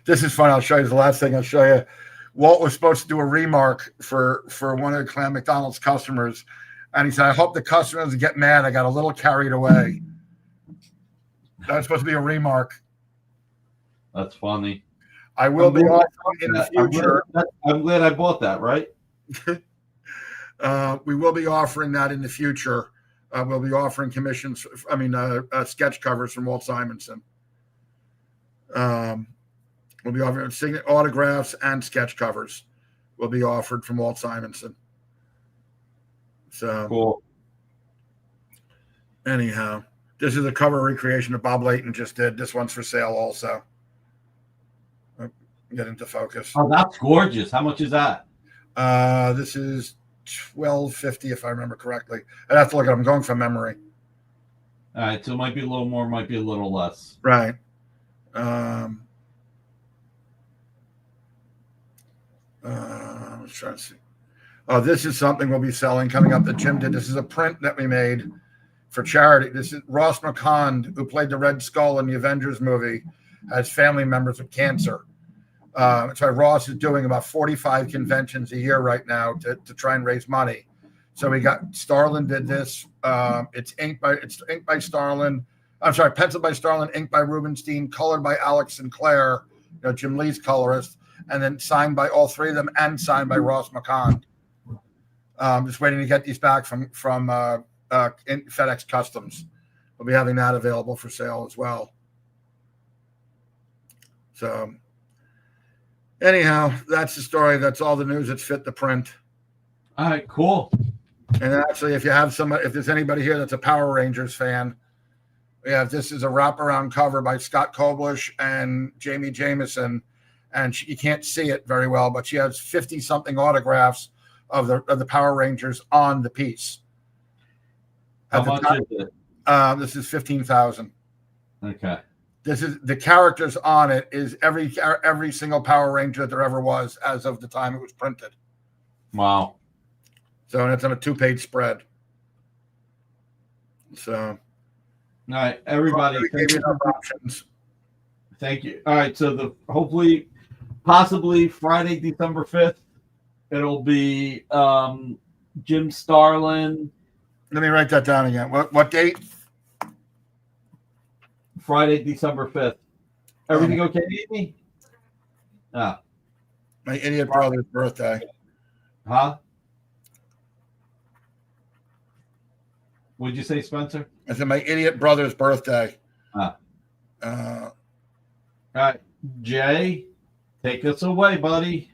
This is fun. I'll show you the last thing. I'll show you. Walt was supposed to do a remark for one of the Clan McDonald's customers, and he said, "I hope the customer doesn't get mad. I got a little carried away." That was supposed to be a remark. That's funny. I will be offering in the I'm future. glad I bought that, right? We will be offering that in the future. We'll be offering commissions. Sketch covers from Walt Simonson. We'll be offering autographs and sketch covers. Will be offered from Walt Simonson. So Cool. anyhow, this is a cover recreation that Bob Layton just did. This one's for sale also. Get into focus. Oh, that's gorgeous. How much is that? This is $12.50 if I remember correctly. I'd have to look at it. I'm going from memory. All right, so it might be a little more, might be a little less. Right. I was trying to see. Oh, this is something we'll be selling coming up that Jim did. This is a print that we made for charity. This is Ross McCond, who played the Red Skull in the Avengers movie, has family members with cancer. That's why Ross is doing about 45 conventions a year right now to try and raise money. So we got Starlin did this. It's inked by Starlin. I'm sorry, penciled by Starlin, inked by Rubenstein, colored by Alex Sinclair, Jim Lee's colorist, and then signed by all three of them and signed by Ross McCond. Just waiting to get these back from FedEx Customs. We'll be having that available for sale as well. So anyhow, that's the story. That's all the news that's fit the print. All right, cool. And actually, if there's anybody here that's a Power Rangers fan, this is a wraparound cover by Scott Koblish and Jamie Jameson, and you can't see it very well, but she has 50-something autographs of the Power Rangers on the piece. How much is it? This is $15,000. Okay. This is the characters on it is every single Power Ranger that there ever was as of the time it was printed. Wow. So, and it's on a 2-page spread. So, all right, everybody. Thank you. Options. Thank you. All right, so hopefully, possibly Friday, December 5th, it'll be Jim Starlin. Let me write that down again. What date? Friday, December 5th. Everything okay, Amy? Ah. My idiot brother's birthday. Huh? What'd you say, Spencer? It's my idiot brother's birthday. Ah. Uh, All right, Jay, take us away, buddy.